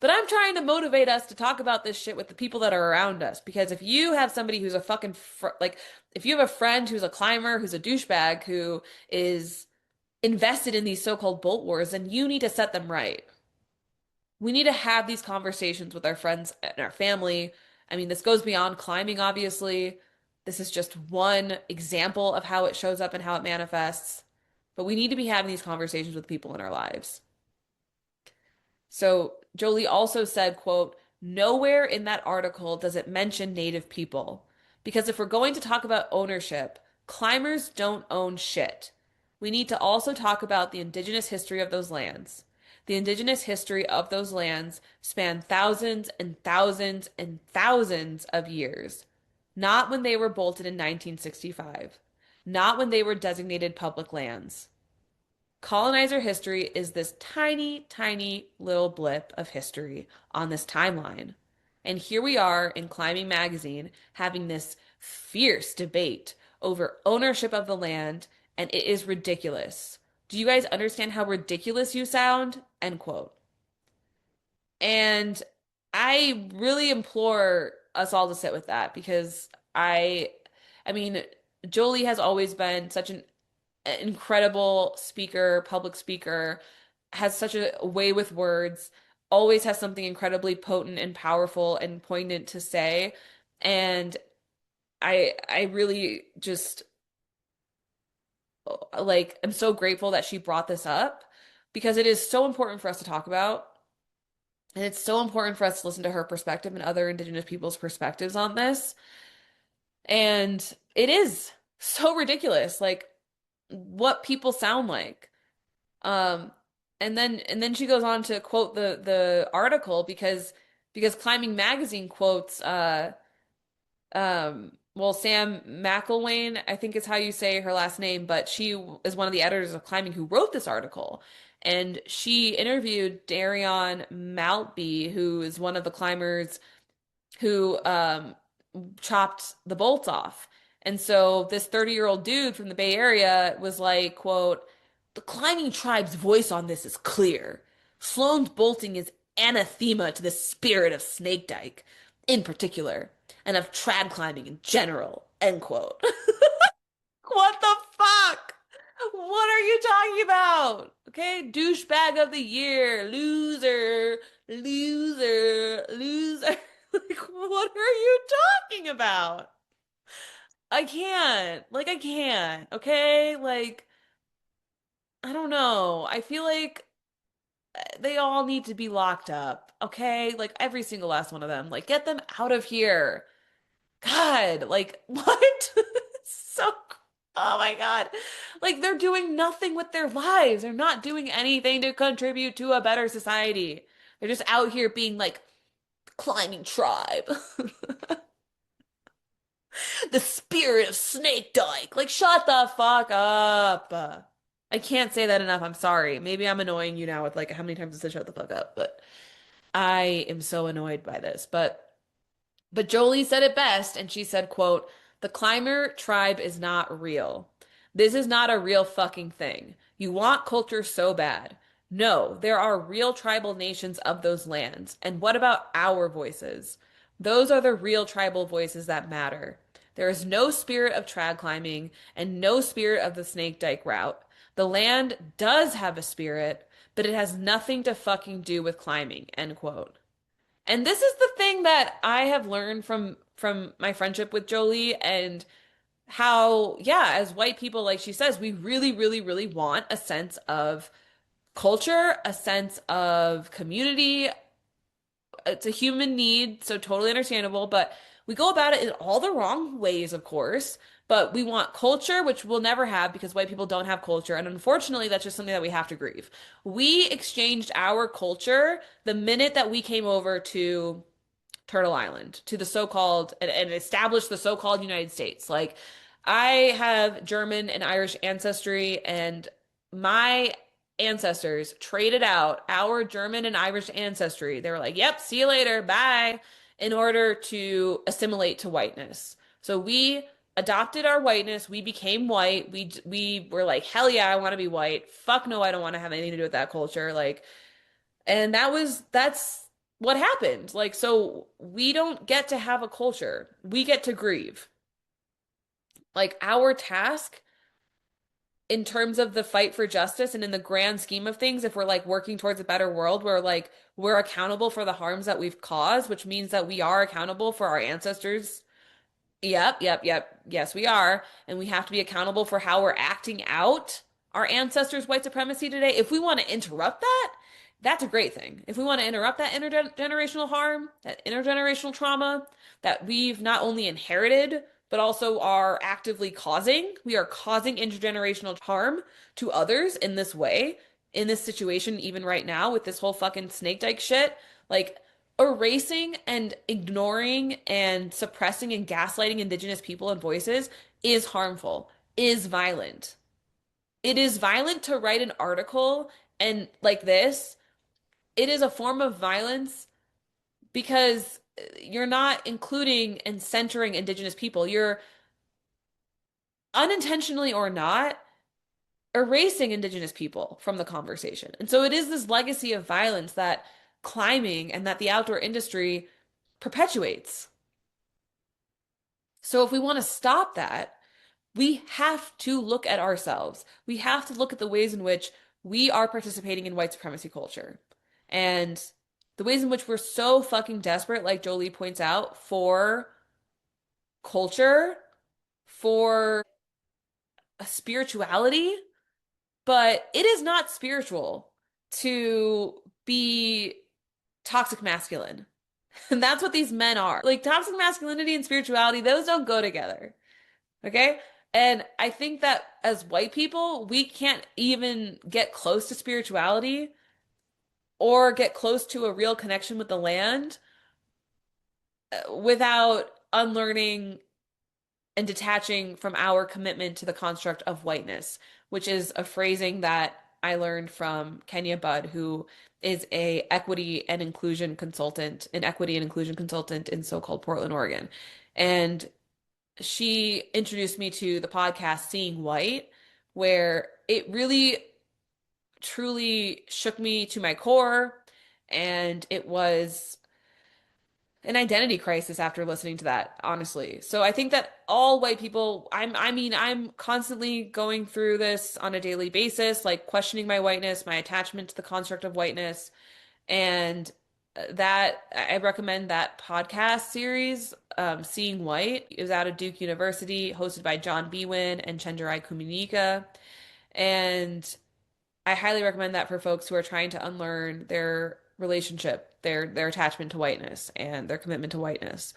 But I'm trying to motivate us to talk about this shit with the people that are around us. Because if you have somebody who's a fucking, like, if you have a friend who's a climber, who's a douchebag, who is invested in these so-called bolt wars, then you need to set them right. We need to have these conversations with our friends and our family. I mean, this goes beyond climbing, obviously. This is just one example of how it shows up and how it manifests. But we need to be having these conversations with people in our lives. So Jolie also said, quote, "Nowhere in that article does it mention Native people. Because if we're going to talk about ownership, climbers don't own shit. We need to also talk about the Indigenous history of those lands. The Indigenous history of those lands span thousands and thousands and thousands of years. Not when they were bolted in 1965. Not when they were designated public lands. Colonizer history is this tiny, tiny little blip of history on this timeline. And here we are in Climbing Magazine having this fierce debate over ownership of the land, and it is ridiculous. Do you guys understand how ridiculous you sound?" End quote. And I really implore us all to sit with that because I mean, Jolie has always been such an incredible speaker, public speaker, has such a way with words, always has something incredibly potent and powerful and poignant to say. And I really just like I'm so grateful that she brought this up because it is so important for us to talk about. And it's so important for us to listen to her perspective and other Indigenous people's perspectives on this. And it is so ridiculous, like what people sound like. Um, and then she goes on to quote the article because Climbing Magazine quotes well, Sam McElwain, I think is how you say her last name, but she is one of the editors of Climbing who wrote this article. And she interviewed Darion Maltby, who is one of the climbers who chopped the bolts off. And so this 30-year-old dude from the Bay Area was like, quote, "The climbing tribe's voice on this is clear. Sloane's bolting is anathema to the spirit of Snake Dike in particular, and of trad climbing in general." End quote. What the fuck? What are you talking about? Okay, douchebag of the year, loser, loser, loser. Like, what are you talking about? I can't. Like, I can't. Okay? Like, I don't know. I feel like they all need to be locked up. Okay? Like, every single last one of them. Like, get them out of here. God, like, what? So, oh my God. Like, they're doing nothing with their lives. They're not doing anything to contribute to a better society. They're just out here being like, climbing tribe. The spirit of Snake Dike. Like, shut the fuck up. I can't say that enough. I'm sorry. Maybe I'm annoying you now with like how many times I said shut the fuck up, but I am so annoyed by this. But Jolie said it best, and she said, quote, "The climber tribe is not real. This is not a real fucking thing. You want culture so bad. No, there are real tribal nations of those lands. And what about our voices? Those are the real tribal voices that matter. There is no spirit of trad climbing and no spirit of the Snake Dike route. The land does have a spirit, but it has nothing to fucking do with climbing." End quote. And this is the thing that I have learned from my friendship with Jolie and how, yeah, as white people, like she says, we really, really, really want a sense of culture, a sense of community. It's a human need, so totally understandable, but we go about it in all the wrong ways, of course. But we want culture, which we'll never have because white people don't have culture. And unfortunately, that's just something that we have to grieve. We exchanged our culture the minute that we came over to Turtle Island, to the so-called and established the so-called United States. Like I have German and Irish ancestry, and my ancestors traded out our German and Irish ancestry. They were like, "Yep, see you later, bye," in order to assimilate to whiteness. So we adopted our whiteness. We became white. We were like, "Hell yeah, I want to be white. Fuck no, I don't want to have anything to do with that culture." Like, and that's what happened. Like, so we don't get to have a culture. We get to grieve. Like, our task in terms of the fight for justice and in the grand scheme of things, if we're like working towards a better world where like we're accountable for the harms that we've caused, which means that we are accountable for our ancestors. Yep, yep, yep. Yes, we are. And we have to be accountable for how we're acting out our ancestors' white supremacy today. If we want to interrupt that, that's a great thing. If we want to interrupt that intergenerational harm, that intergenerational trauma that we've not only inherited, but also are actively causing, we are causing intergenerational harm to others in this way, in this situation, even right now with this whole fucking Snake Dike shit. Like, erasing and ignoring and suppressing and gaslighting Indigenous people and voices is harmful, is violent. It is violent to write an article and like this. It is a form of violence because you're not including and centering Indigenous people. You're unintentionally or not erasing Indigenous people from the conversation. And so it is this legacy of violence that climbing and that the outdoor industry perpetuates. So if we want to stop that, we have to look at ourselves. We have to look at the ways in which we are participating in white supremacy culture and the ways in which we're so fucking desperate, like Jolie points out, for culture, for a spirituality, but it is not spiritual to be toxic masculine. And that's what these men are. Like toxic masculinity and spirituality, those don't go together. Okay? And I think that as white people, we can't even get close to spirituality or get close to a real connection with the land without unlearning and detaching from our commitment to the construct of whiteness, which is a phrasing that I learned from Kenya Budd, who is a equity and inclusion consultant in so-called Portland, Oregon. And she introduced me to the podcast Seeing White, where it really truly shook me to my core. And it was an identity crisis after listening to that, honestly. So I think that all white people, I'm constantly going through this on a daily basis, like questioning my whiteness, my attachment to the construct of whiteness. And that I recommend that podcast series, Seeing White. It was out of Duke University, hosted by John Bwin and Chenjerai Kumanika. And I highly recommend that for folks who are trying to unlearn their relationship, their attachment to whiteness and their commitment to whiteness.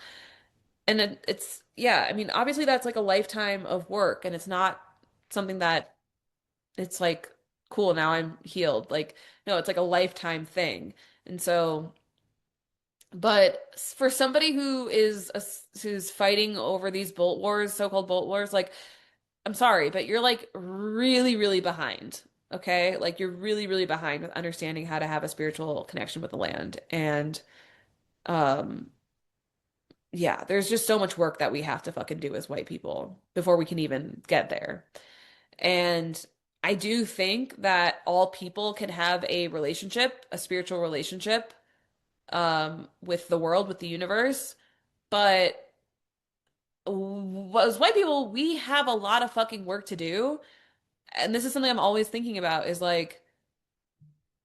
And it's yeah, I mean, obviously that's like a lifetime of work, and it's not something that it's like cool, now I'm healed. Like no, it's like a lifetime thing. And so but for somebody who's fighting over these bolt wars, so-called bolt wars, like I'm sorry, but you're like really, really behind. Okay? Like you're really, really behind with understanding how to have a spiritual connection with the land. And um yeah, there's just so much work that we have to fucking do as white people before we can even get there. And I do think that all people can have a relationship, a spiritual relationship, with the world, with the universe. But as white people, we have a lot of fucking work to do. And this is something I'm always thinking about is like,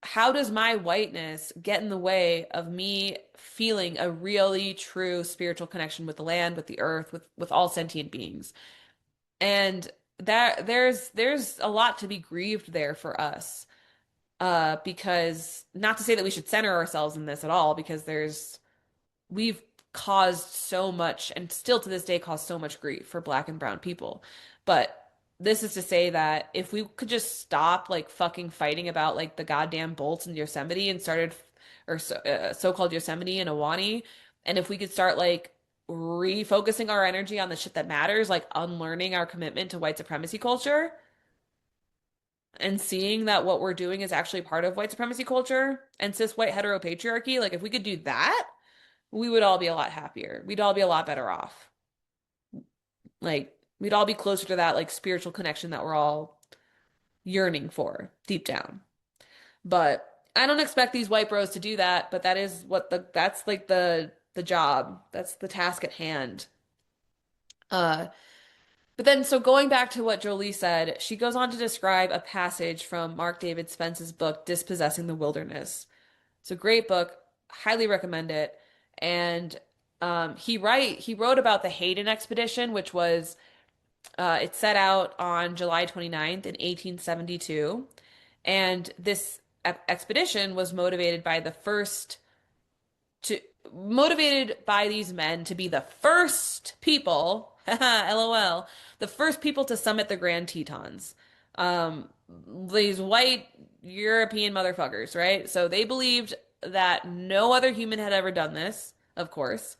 how does my whiteness get in the way of me feeling a really true spiritual connection with the land, with the earth, with all sentient beings? And that there's a lot to be grieved there for us. Because not to say that we should center ourselves in this at all, because we've caused so much and still to this day cause so much grief for Black and brown people. But this is to say that if we could just stop like fucking fighting about like the goddamn bolts in Yosemite and started or so-called Yosemite and Awani, and if we could start like refocusing our energy on the shit that matters, like unlearning our commitment to white supremacy culture and seeing that what we're doing is actually part of white supremacy culture and cis white heteropatriarchy, like if we could do that, we would all be a lot happier. We'd all be a lot better off. Like, we'd all be closer to that, like, spiritual connection that we're all yearning for deep down. But I don't expect these white bros to do that, but that is that's like the job. That's the task at hand. Uh, but then, so going back to what Jolie said, she goes on to describe a passage from Mark David Spence's book, Dispossessing the Wilderness. It's a great book, highly recommend it. And he wrote about the Hayden expedition, which was it set out on July 29th in 1872. And this expedition was to motivated by these men to be the first people, LOL, the first people to summit the Grand Tetons. Um, these white European motherfuckers, right? So they believed that no other human had ever done this, of course.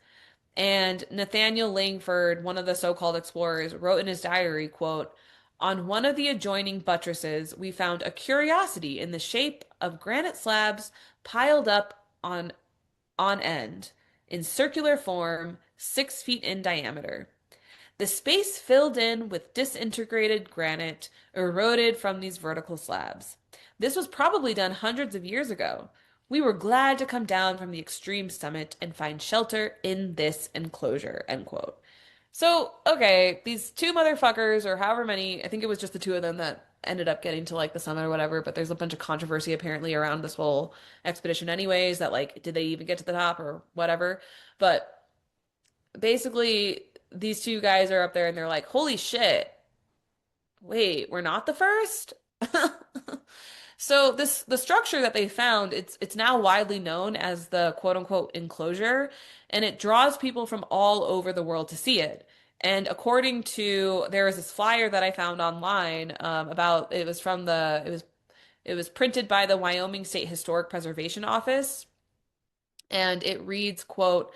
And Nathaniel Langford, one of the so-called explorers, wrote in his diary, quote, "On one of the adjoining buttresses, we found a curiosity in the shape of granite slabs piled up on end, in circular form, 6 feet in diameter. The space filled in with disintegrated granite eroded from these vertical slabs. This was probably done hundreds of years ago. We were glad to come down from the extreme summit and find shelter in this enclosure." End quote. So, okay, these two motherfuckers, or however many, I think it was just the two of them that ended up getting to like the summit or whatever, but there's a bunch of controversy apparently around this whole expedition anyways, that like, did they even get to the top or whatever? But basically, these two guys are up there and they're like, holy shit, wait, we're not the first? So the structure that they found, it's now widely known as the quote unquote enclosure, and it draws people from all over the world to see it. And according to there was this flyer that I found online about it was from it was printed by the Wyoming State Historic Preservation Office, and it reads, quote,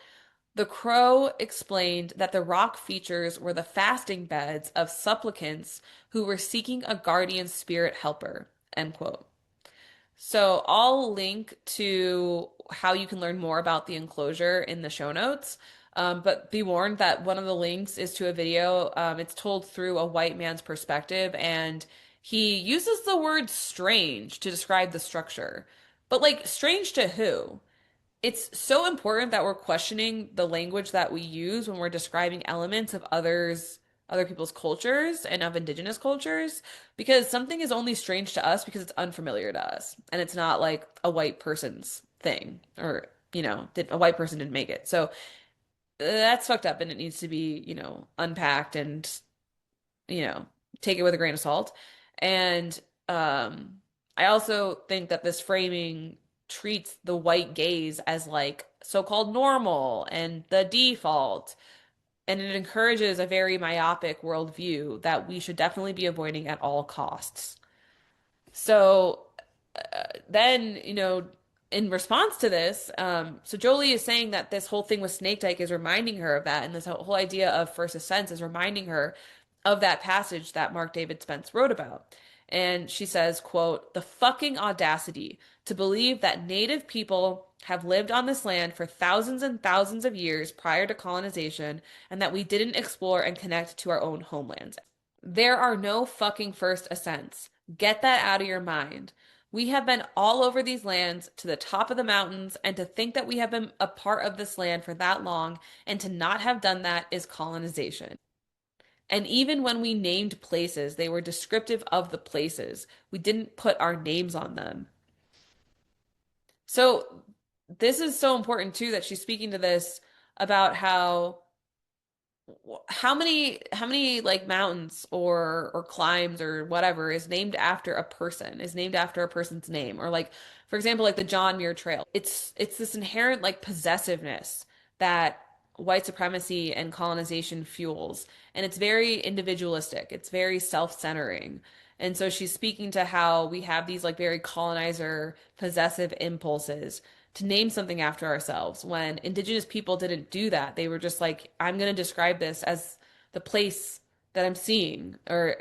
"The Crow explained that the rock features were the fasting beds of supplicants who were seeking a guardian spirit helper," end quote. So I'll link to how you can learn more about the enclosure in the show notes. But be warned that one of the links is to a video. It's told through a white man's perspective, and he uses the word strange to describe the structure. But like, strange to who? It's so important that we're questioning the language that we use when we're describing elements of other people's cultures and of indigenous cultures, because something is only strange to us because it's unfamiliar to us and it's not like a white person's thing or, a white person didn't make it. So that's fucked up and it needs to be, unpacked and, you know, take it with a grain of salt. And I also think that this framing treats the white gaze as like so-called normal and the default. And it encourages a very myopic worldview that we should definitely be avoiding at all costs. So then, in response to this, so Jolie is saying that this whole thing with Snake Dike is reminding her of that, and this whole idea of first ascents is reminding her of that passage that Mark David Spence wrote about. And she says, quote, "The fucking audacity to believe that native people have lived on this land for thousands and thousands of years prior to colonization, and that we didn't explore and connect to our own homelands. There are no fucking first ascents. Get that out of your mind. We have been all over these lands to the top of the mountains, and to think that we have been a part of this land for that long and to not have done that is colonization. And even when we named places, they were descriptive of the places. We didn't put our names on them." So this is so important too that she's speaking to this about how many like mountains or climbs or whatever is named after a person, is named after a person's name, or like for example like the John Muir Trail. It's this inherent like possessiveness that white supremacy and colonization fuels, and it's very individualistic, it's very self-centering. And so she's speaking to how we have these like very colonizer possessive impulses to name something after ourselves when indigenous people didn't do that. They were just like, I'm going to describe this as the place that I'm seeing, or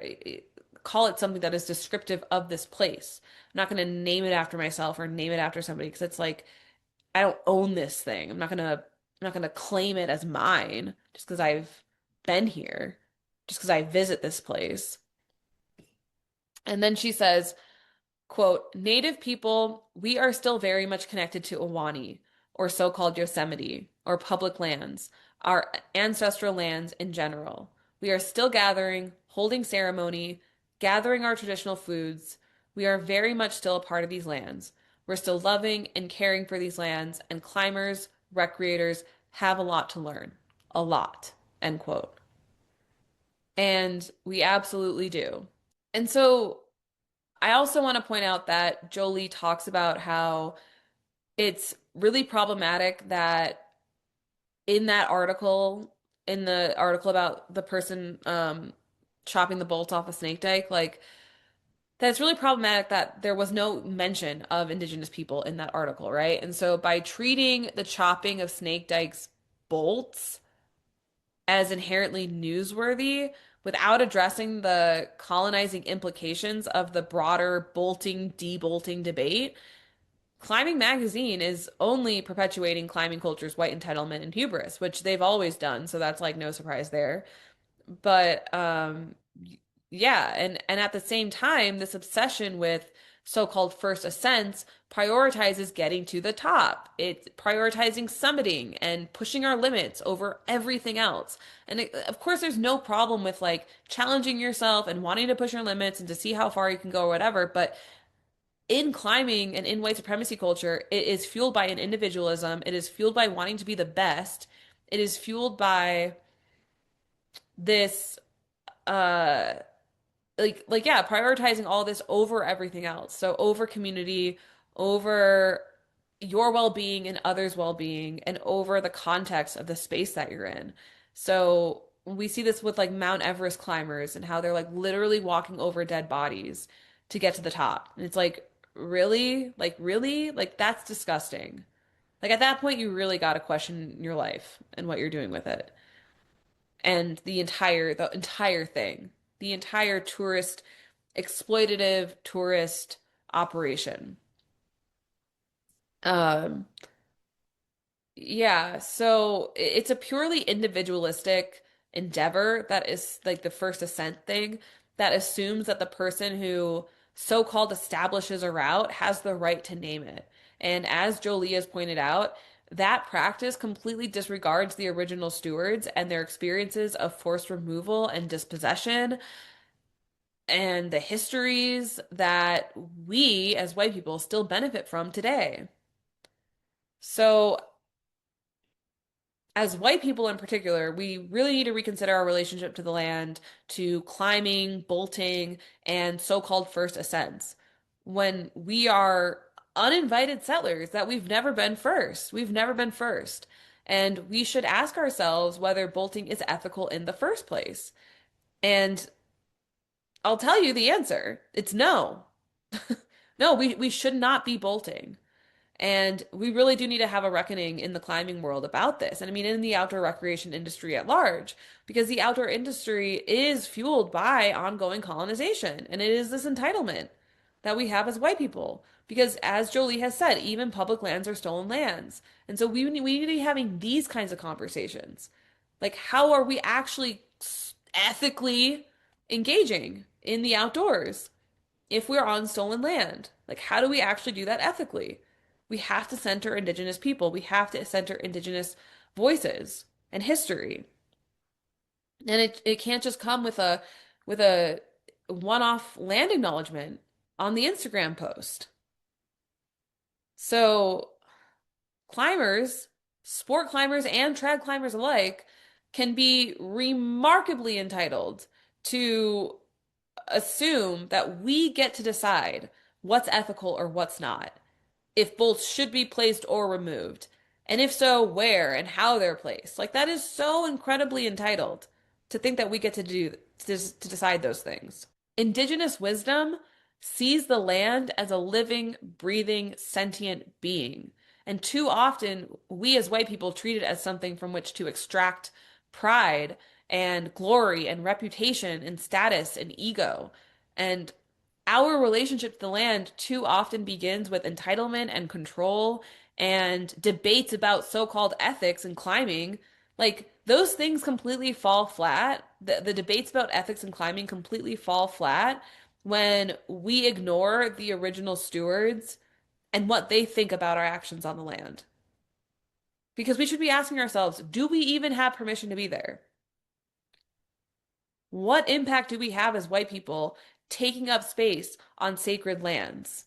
call it something that is descriptive of this place. I'm not going to name it after myself or name it after somebody because it's like I don't own this thing. I'm not going to claim it as mine just because I've been here, just because I visit this place. And then she says, quote, "Native people, we are still very much connected to Awani, or so-called Yosemite, or public lands, our ancestral lands in general. We are still gathering, holding ceremony, gathering our traditional foods. We are very much still a part of these lands. We're still loving and caring for these lands, and climbers, recreators have a lot to learn. A lot." End quote. And we absolutely do. And so I also want to point out that Jolie talks about how it's really problematic that in that article, in the article about the person chopping the bolts off a snake dike, like that's really problematic that there was no mention of indigenous people in that article, right? And so by treating the chopping of Snake Dike's bolts as inherently newsworthy without addressing the colonizing implications of the broader bolting, debolting debate, Climbing Magazine is only perpetuating climbing culture's white entitlement and hubris, which they've always done, so that's like no surprise there. But yeah, and at the same time, this obsession with so-called first ascents prioritizes getting to the top. It's prioritizing summiting and pushing our limits over everything else. And of course, there's no problem with like challenging yourself and wanting to push your limits and to see how far you can go or whatever, but in climbing and in white supremacy culture, it is fueled by an individualism. It is fueled by wanting to be the best. It is fueled by this uh yeah, prioritizing all this over everything else. So over community, over your well-being and others' well-being, and over the context of the space that you're in. So we see this with like Mount Everest climbers and how they're like literally walking over dead bodies to get to the top. And it's like, really? Like, really? Like, that's disgusting. Like, at that point, you really got to question your life and what you're doing with it. And the entire thing, the entire exploitative tourist operation. Um, yeah, so it's a purely individualistic endeavor that is like the first ascent thing that assumes that the person who so-called establishes a route has the right to name it. And as Jolie has pointed out, that practice completely disregards the original stewards and their experiences of forced removal and dispossession and the histories that we as white people still benefit from today. So as white people in particular, we really need to reconsider our relationship to the land, to climbing, bolting, and so-called first ascents. When we are uninvited settlers, that we've never been first. We've never been first. And we should ask ourselves whether bolting is ethical in the first place. And I'll tell you the answer. It's no. No, we should not be bolting. And we really do need to have a reckoning in the climbing world about this. And I mean, in the outdoor recreation industry at large, because the outdoor industry is fueled by ongoing colonization. And it is this entitlement that we have as white people. Because as Jolie has said, even public lands are stolen lands. And so we need to be having these kinds of conversations. Like, how are we actually ethically engaging in the outdoors if we're on stolen land? Like, how do we actually do that ethically? We have to center Indigenous people. We have to center Indigenous voices and history. And it can't just come with a one-off land acknowledgement on the Instagram post. So climbers, sport climbers and trad climbers alike, can be remarkably entitled to assume that we get to decide what's ethical or what's not, if bolts should be placed or removed, and if so, where and how they're placed. Like that is so incredibly entitled to think that we get to to decide those things. Indigenous wisdom sees the land as a living, breathing, sentient being. And too often, we as white people treat it as something from which to extract pride and glory and reputation and status and ego. And our relationship to the land too often begins with entitlement and control and debates about so-called ethics and climbing. Like those things completely fall flat. The debates about ethics and climbing completely fall flat when we ignore the original stewards and what they think about our actions on the land. Because we should be asking ourselves, do we even have permission to be there? What impact do we have as white people taking up space on sacred lands?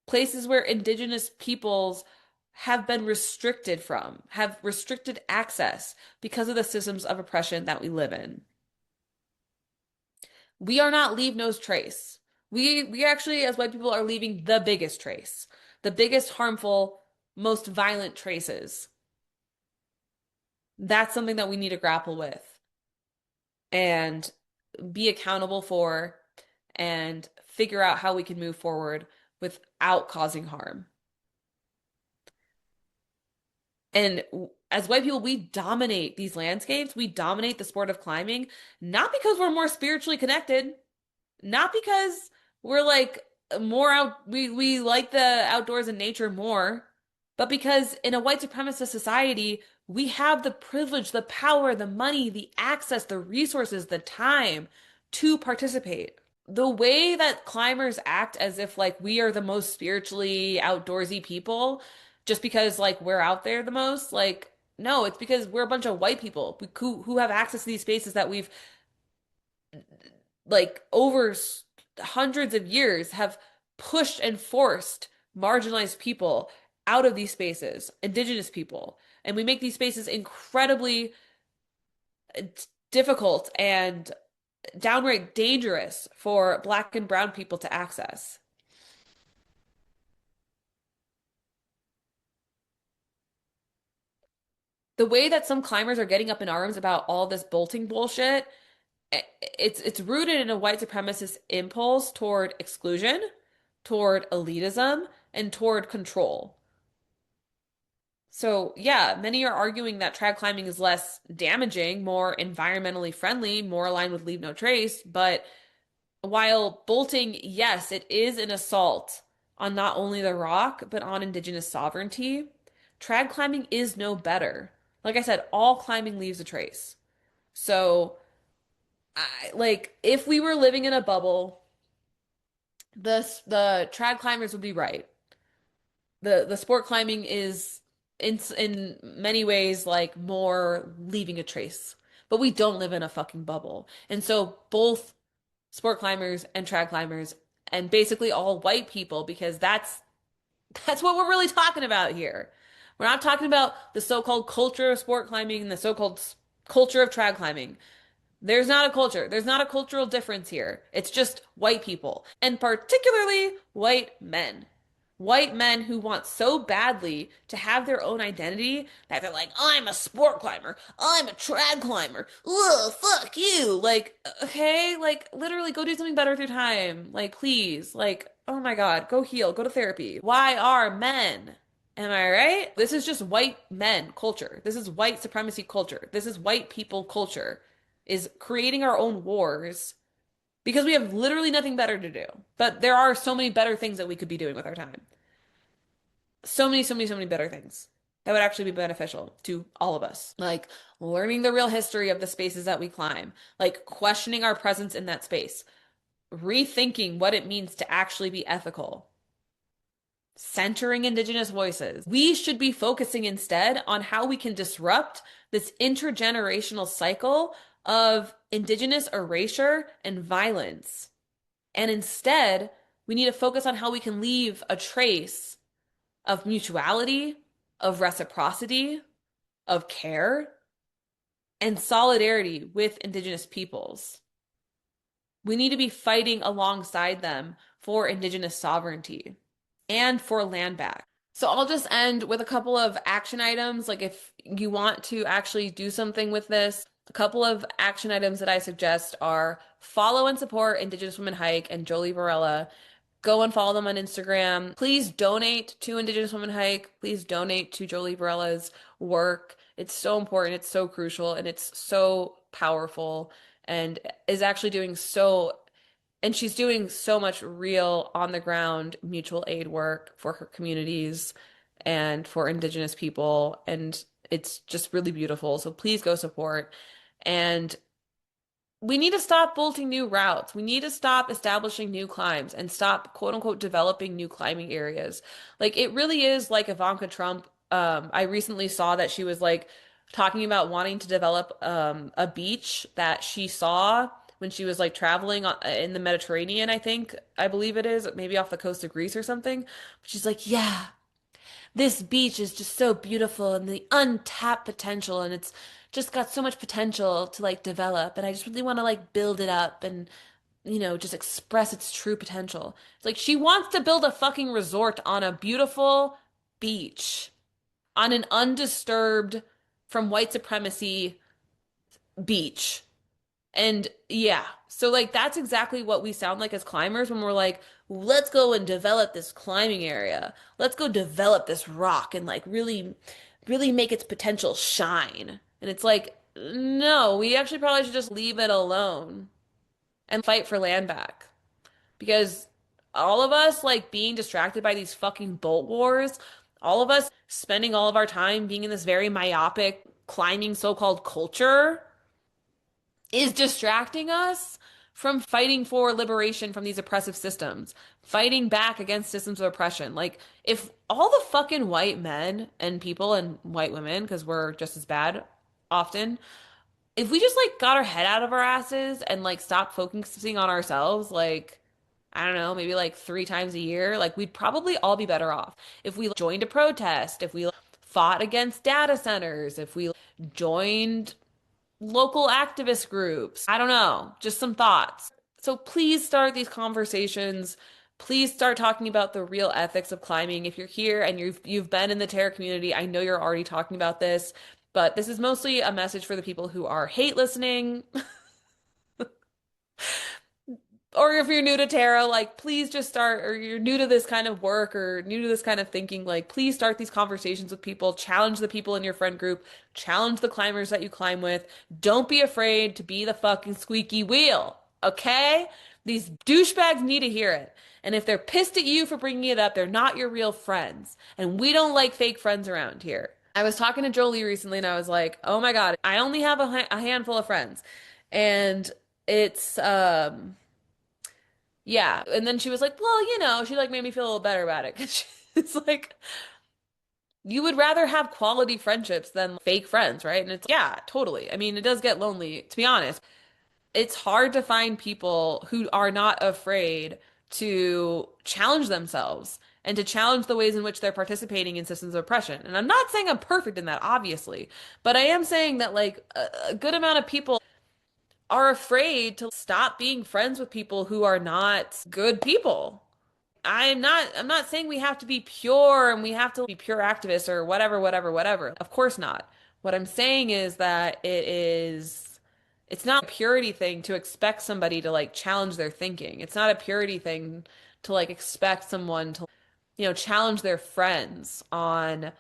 Places where indigenous peoples have been restricted from, have restricted access because of the systems of oppression that we live in. We are not leave no trace. We actually, as white people, are leaving the biggest trace, the biggest harmful, most violent traces. That's something that we need to grapple with and be accountable for and figure out how we can move forward without causing harm. And as white people, we dominate these landscapes. We dominate the sport of climbing, not because we're more spiritually connected, not because we're like more out, we like the outdoors and nature more, but because in a white supremacist society, we have the privilege, the power, the money, the access, the resources, the time to participate. The way that climbers act as if like we are the most spiritually outdoorsy people just because like we're out there the most, like no, it's because we're a bunch of white people who have access to these spaces that we've like over hundreds of years have pushed and forced marginalized people out of these spaces, indigenous people. And we make these spaces incredibly difficult and downright dangerous for black and brown people to access. The way that some climbers are getting up in arms about all this bolting bullshit, it's rooted in a white supremacist impulse toward exclusion, toward elitism, and toward control. So, yeah, many are arguing that trad climbing is less damaging, more environmentally friendly, more aligned with leave no trace. But while bolting, yes, it is an assault on not only the rock, but on Indigenous sovereignty, trad climbing is no better. Like I said, all climbing leaves a trace. So, if we were living in a bubble, the trad climbers would be right. The sport climbing is in many ways like more leaving a trace. But we don't live in a fucking bubble. And so both sport climbers and trad climbers and basically all white people, because that's what we're really talking about here. We're not talking about the so-called culture of sport climbing and the so-called culture of trad climbing. There's not a culture. There's not a cultural difference here. It's just white people, and particularly white men. White men who want so badly to have their own identity that they're like, I'm a sport climber. I'm a trad climber. Ugh, fuck you. Like, okay, like literally go do something better with your time. Like, please. Like, oh my God, go heal, go to therapy. Why are men? Am I right? This is just white men culture. This is white supremacy culture. This is white people culture, is creating our own wars because we have literally nothing better to do. But there are so many better things that we could be doing with our time. So many, so many, so many better things that would actually be beneficial to all of us. Like learning the real history of the spaces that we climb, like questioning our presence in that space, rethinking what it means to actually be ethical, centering Indigenous voices. We should be focusing instead on how we can disrupt this intergenerational cycle of Indigenous erasure and violence. And instead, we need to focus on how we can leave a trace of mutuality, of reciprocity, of care, and solidarity with Indigenous peoples. We need to be fighting alongside them for Indigenous sovereignty and for land back. So I'll just end with a couple of action items. Like if you want to actually do something with this, a couple of action items that I suggest are follow and support Indigenous Women Hike and Jolie Varela. Go and follow them on Instagram. Please donate to Indigenous Women Hike. Please donate to Jolie Varela's work. It's so important. It's so crucial and it's so powerful and is actually doing so and she's doing so much real on the ground mutual aid work for her communities and for Indigenous people. And it's just really beautiful. So please go support. And we need to stop bolting new routes. We need to stop establishing new climbs and stop quote unquote developing new climbing areas. Like it really is like Ivanka Trump. I recently saw that she was like talking about wanting to develop a beach that she saw when she was like traveling in the Mediterranean, I believe it is, maybe off the coast of Greece or something. But she's like, yeah, this beach is just so beautiful and the untapped potential and it's just got so much potential to like develop and I just really want to like build it up and just express its true potential. It's like she wants to build a fucking resort on a beautiful beach on an undisturbed from white supremacy beach. And yeah, so like that's exactly what we sound like as climbers when we're like, let's go and develop this climbing area. Let's go develop this rock and like really, really make its potential shine. And it's like, no, we actually probably should just leave it alone and fight for land back. Because all of us like being distracted by these fucking bolt wars, all of us spending all of our time being in this very myopic climbing so-called culture is distracting us from fighting for liberation from these oppressive systems, fighting back against systems of oppression. Like, if all the fucking white men and people and white women, because we're just as bad often, if we just like got our head out of our asses and like stopped focusing on ourselves, like, I don't know, maybe like 3 times a year, like we'd probably all be better off. If we joined a protest, if we fought against data centers, if we joined local activist groups. I don't know, just some thoughts. So please start these conversations. Please start talking about the real ethics of climbing. If you're here and you've been in the terror community, I know you're already talking about this, but this is mostly a message for the people who are hate listening. Or if you're new to tarot, like please just start, or you're new to this kind of work or new to this kind of thinking, like please start these conversations with people, challenge the people in your friend group, challenge the climbers that you climb with. Don't be afraid to be the fucking squeaky wheel, okay? These douchebags need to hear it. And if they're pissed at you for bringing it up, they're not your real friends. And we don't like fake friends around here. I was talking to Jolie recently and I was like, oh my God, I only have a handful of friends. And it's, yeah. And then she was like, well, she like made me feel a little better about it. 'Cause it's like, you would rather have quality friendships than fake friends, right? And it's, yeah, totally. I mean, it does get lonely, to be honest. It's hard to find people who are not afraid to challenge themselves and to challenge the ways in which they're participating in systems of oppression. And I'm not saying I'm perfect in that, obviously, but I am saying that like a good amount of people are afraid to stop being friends with people who are not good people. I'm not saying we have to be pure and we have to be pure activists or whatever, whatever, whatever. Of course not. What I'm saying is that it's not a purity thing to expect somebody to like challenge their thinking. It's not a purity thing to like expect someone to, challenge their friends on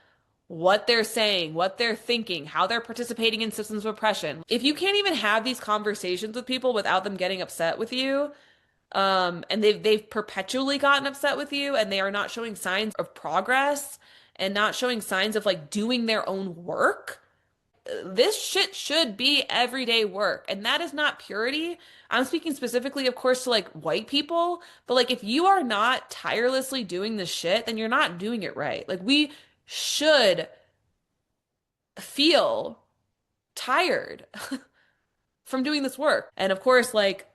what they're saying, what they're thinking, how they're participating in systems of oppression. If you can't even have these conversations with people without them getting upset with you, and they've perpetually gotten upset with you and they are not showing signs of progress and not showing signs of like doing their own work, this shit should be everyday work. And that is not purity. I'm speaking specifically, of course, to like white people, but like if you are not tirelessly doing this shit, then you're not doing it right. Like we should feel tired from doing this work. And of course, like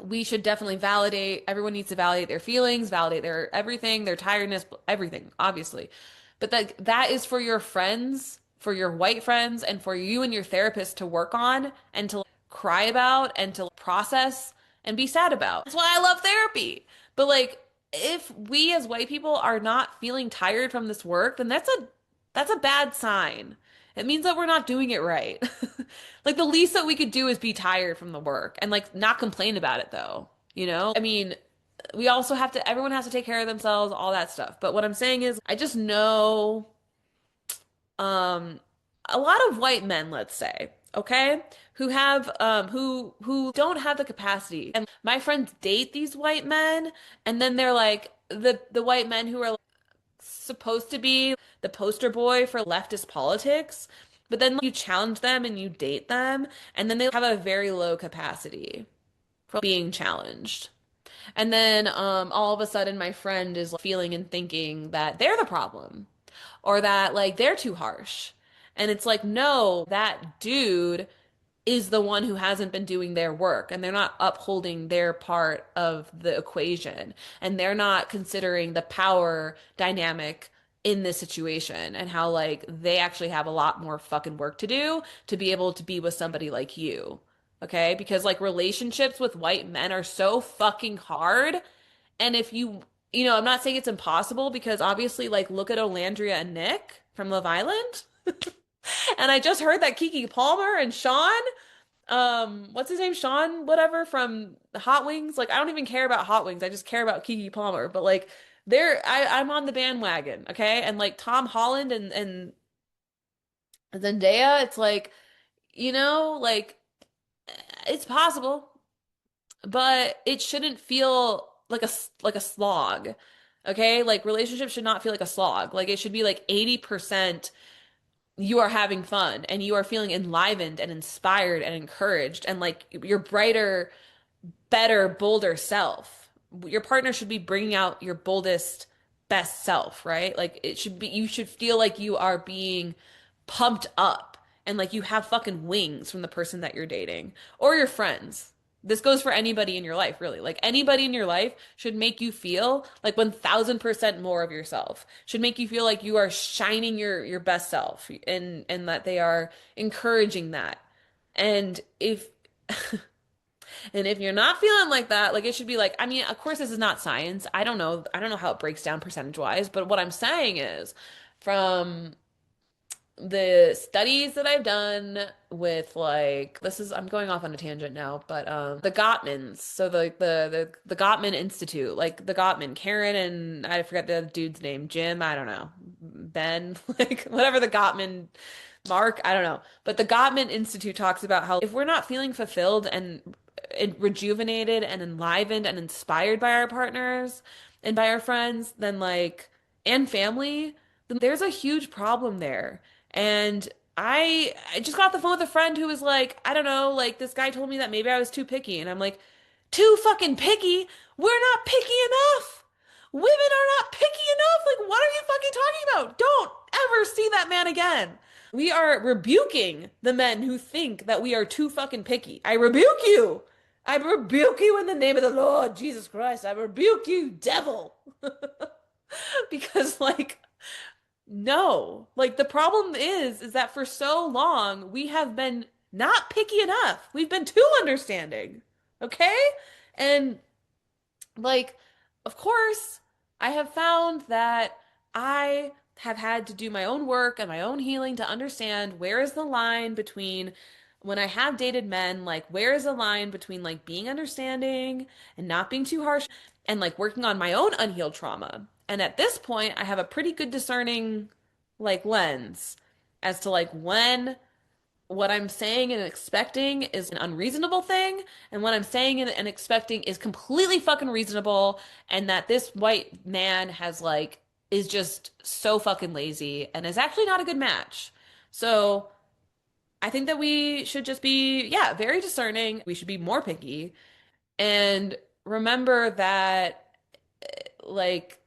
we should definitely validate, everyone needs to validate their feelings, validate their everything, their tiredness, everything, obviously. But that is for your friends, for your white friends, and for you and your therapist to work on and to cry about and to process and be sad about. That's why I love therapy. But like if we as white people are not feeling tired from this work, then that's a bad sign. It means that we're not doing it right. Like the least that we could do is be tired from the work and like not complain about it though, you know? I mean, we also have to, everyone has to take care of themselves, all that stuff. But what I'm saying is I just know um a lot of white men, let's say, okay, who have who don't have the capacity. And my friends date these white men and then they're like the white men who are supposed to be the poster boy for leftist politics, but then you challenge them and you date them, and then they have a very low capacity for being challenged. And then all of a sudden, my friend is feeling and thinking that they're the problem or that like they're too harsh. And it's like, no, that dude is the one who hasn't been doing their work and they're not upholding their part of the equation and they're not considering the power dynamic in this situation and how like they actually have a lot more fucking work to do to be able to be with somebody like you. Okay? Because like relationships with white men are so fucking hard. And if I'm not saying it's impossible because obviously like look at Olandria and Nick from Love Island. And I just heard that Kiki Palmer and Sean, what's his name? Sean, whatever, from Hot Wings. Like, I don't even care about Hot Wings. I just care about Kiki Palmer. But like, I'm on the bandwagon, okay? And like Tom Holland and Zendaya, it's like, like it's possible, but it shouldn't feel like a slog. Okay? Like relationships should not feel like a slog. Like it should be like 80% you are having fun and you are feeling enlivened and inspired and encouraged and like your brighter, better, bolder self. Your partner should be bringing out your boldest, best self, right? Like you should feel like you are being pumped up and like you have fucking wings from the person that you're dating or your friends. This goes for anybody in your life, really. Like anybody in your life should make you feel like 1000% more of yourself. Should make you feel like you are shining your best self and that they are encouraging that. And if and if you're not feeling like that, like it should be like, I mean, of course this is not science. I don't know. I don't know how it breaks down percentage wise, but what I'm saying is from the studies that I've done with like this is I'm going off on a tangent now, but the Gottmans, so the Gottman Institute, like the Gottman, Karen and I forget the dude's name, Jim, I don't know, Ben, like whatever the Gottman Mark, I don't know. But the Gottman Institute talks about how if we're not feeling fulfilled and rejuvenated and enlivened and inspired by our partners and by our friends, then like and family, then there's a huge problem there. And I just got off the phone with a friend who was like, I don't know, like this guy told me that maybe I was too picky. And I'm like, too fucking picky? We're not picky enough. Women are not picky enough. Like, what are you fucking talking about? Don't ever see that man again. We are rebuking the men who think that we are too fucking picky. I rebuke you. I rebuke you in the name of the Lord Jesus Christ. I rebuke you, devil. Because like no. Like the problem is that for so long we have been not picky enough. We've been too understanding. Okay? And like, of course, I have found that I have had to do my own work and my own healing to understand where is the line between when I have dated men, like where is the line between like being understanding and not being too harsh and like working on my own unhealed trauma. And at this point, I have a pretty good discerning like lens as to like when what I'm saying and expecting is an unreasonable thing, and what I'm saying and expecting is completely fucking reasonable, and that this white man has like is just so fucking lazy and is actually not a good match. So I think that we should just be, yeah, very discerning. We should be more picky and remember that like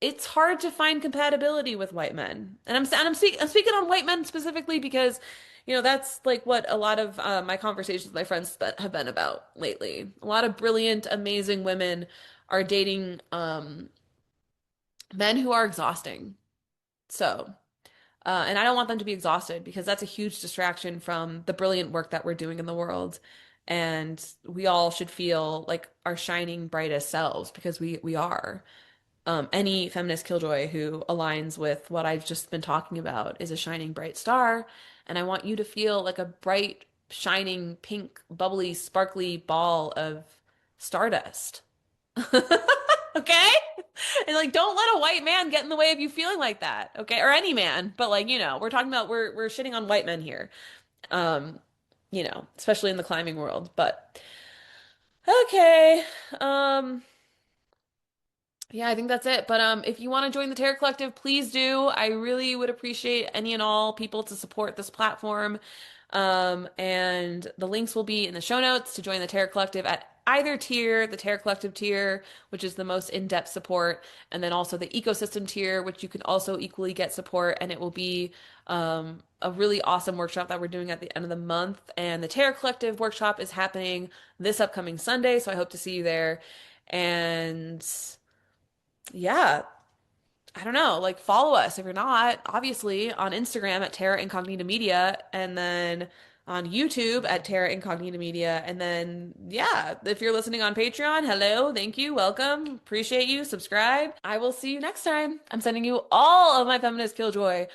it's hard to find compatibility with white men. I'm speaking on white men specifically because, you know, that's like what a lot of my conversations with my friends that have been about lately. A lot of brilliant, amazing women are dating men who are exhausting. So, and I don't want them to be exhausted because that's a huge distraction from the brilliant work that we're doing in the world. And we all should feel like our shining brightest selves because we are. Any feminist killjoy who aligns with what I've just been talking about is a shining bright star. And I want you to feel like a bright, shining, pink, bubbly, sparkly ball of stardust. Okay? And like don't let a white man get in the way of you feeling like that. Okay? Or any man, but like, you know, we're talking about we're shitting on white men here. Um, you know, especially in the climbing world. But okay. Yeah, I think that's it. But if you want to join the Terror Collective, please do. I really would appreciate any and all people to support this platform. And the links will be in the show notes to join the Terror Collective at either tier, the Terror Collective tier, which is the most in-depth support, and then also the ecosystem tier, which you can also equally get support. And it will be a really awesome workshop that we're doing at the end of the month. And the Terror Collective workshop is happening this upcoming Sunday, so I hope to see you there. And yeah, I don't know, like follow us if you're not, obviously on Instagram at Terra Incognita Media and then on YouTube at Terra Incognita Media. And then, yeah, if you're listening on Patreon, hello, thank you, welcome, appreciate you, subscribe. I will see you next time. I'm sending you all of my feminist killjoy,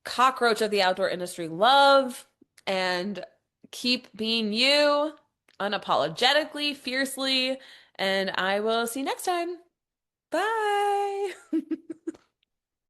cockroach of the outdoor industry love, and keep being you unapologetically, fiercely. And I will see you next time. Bye.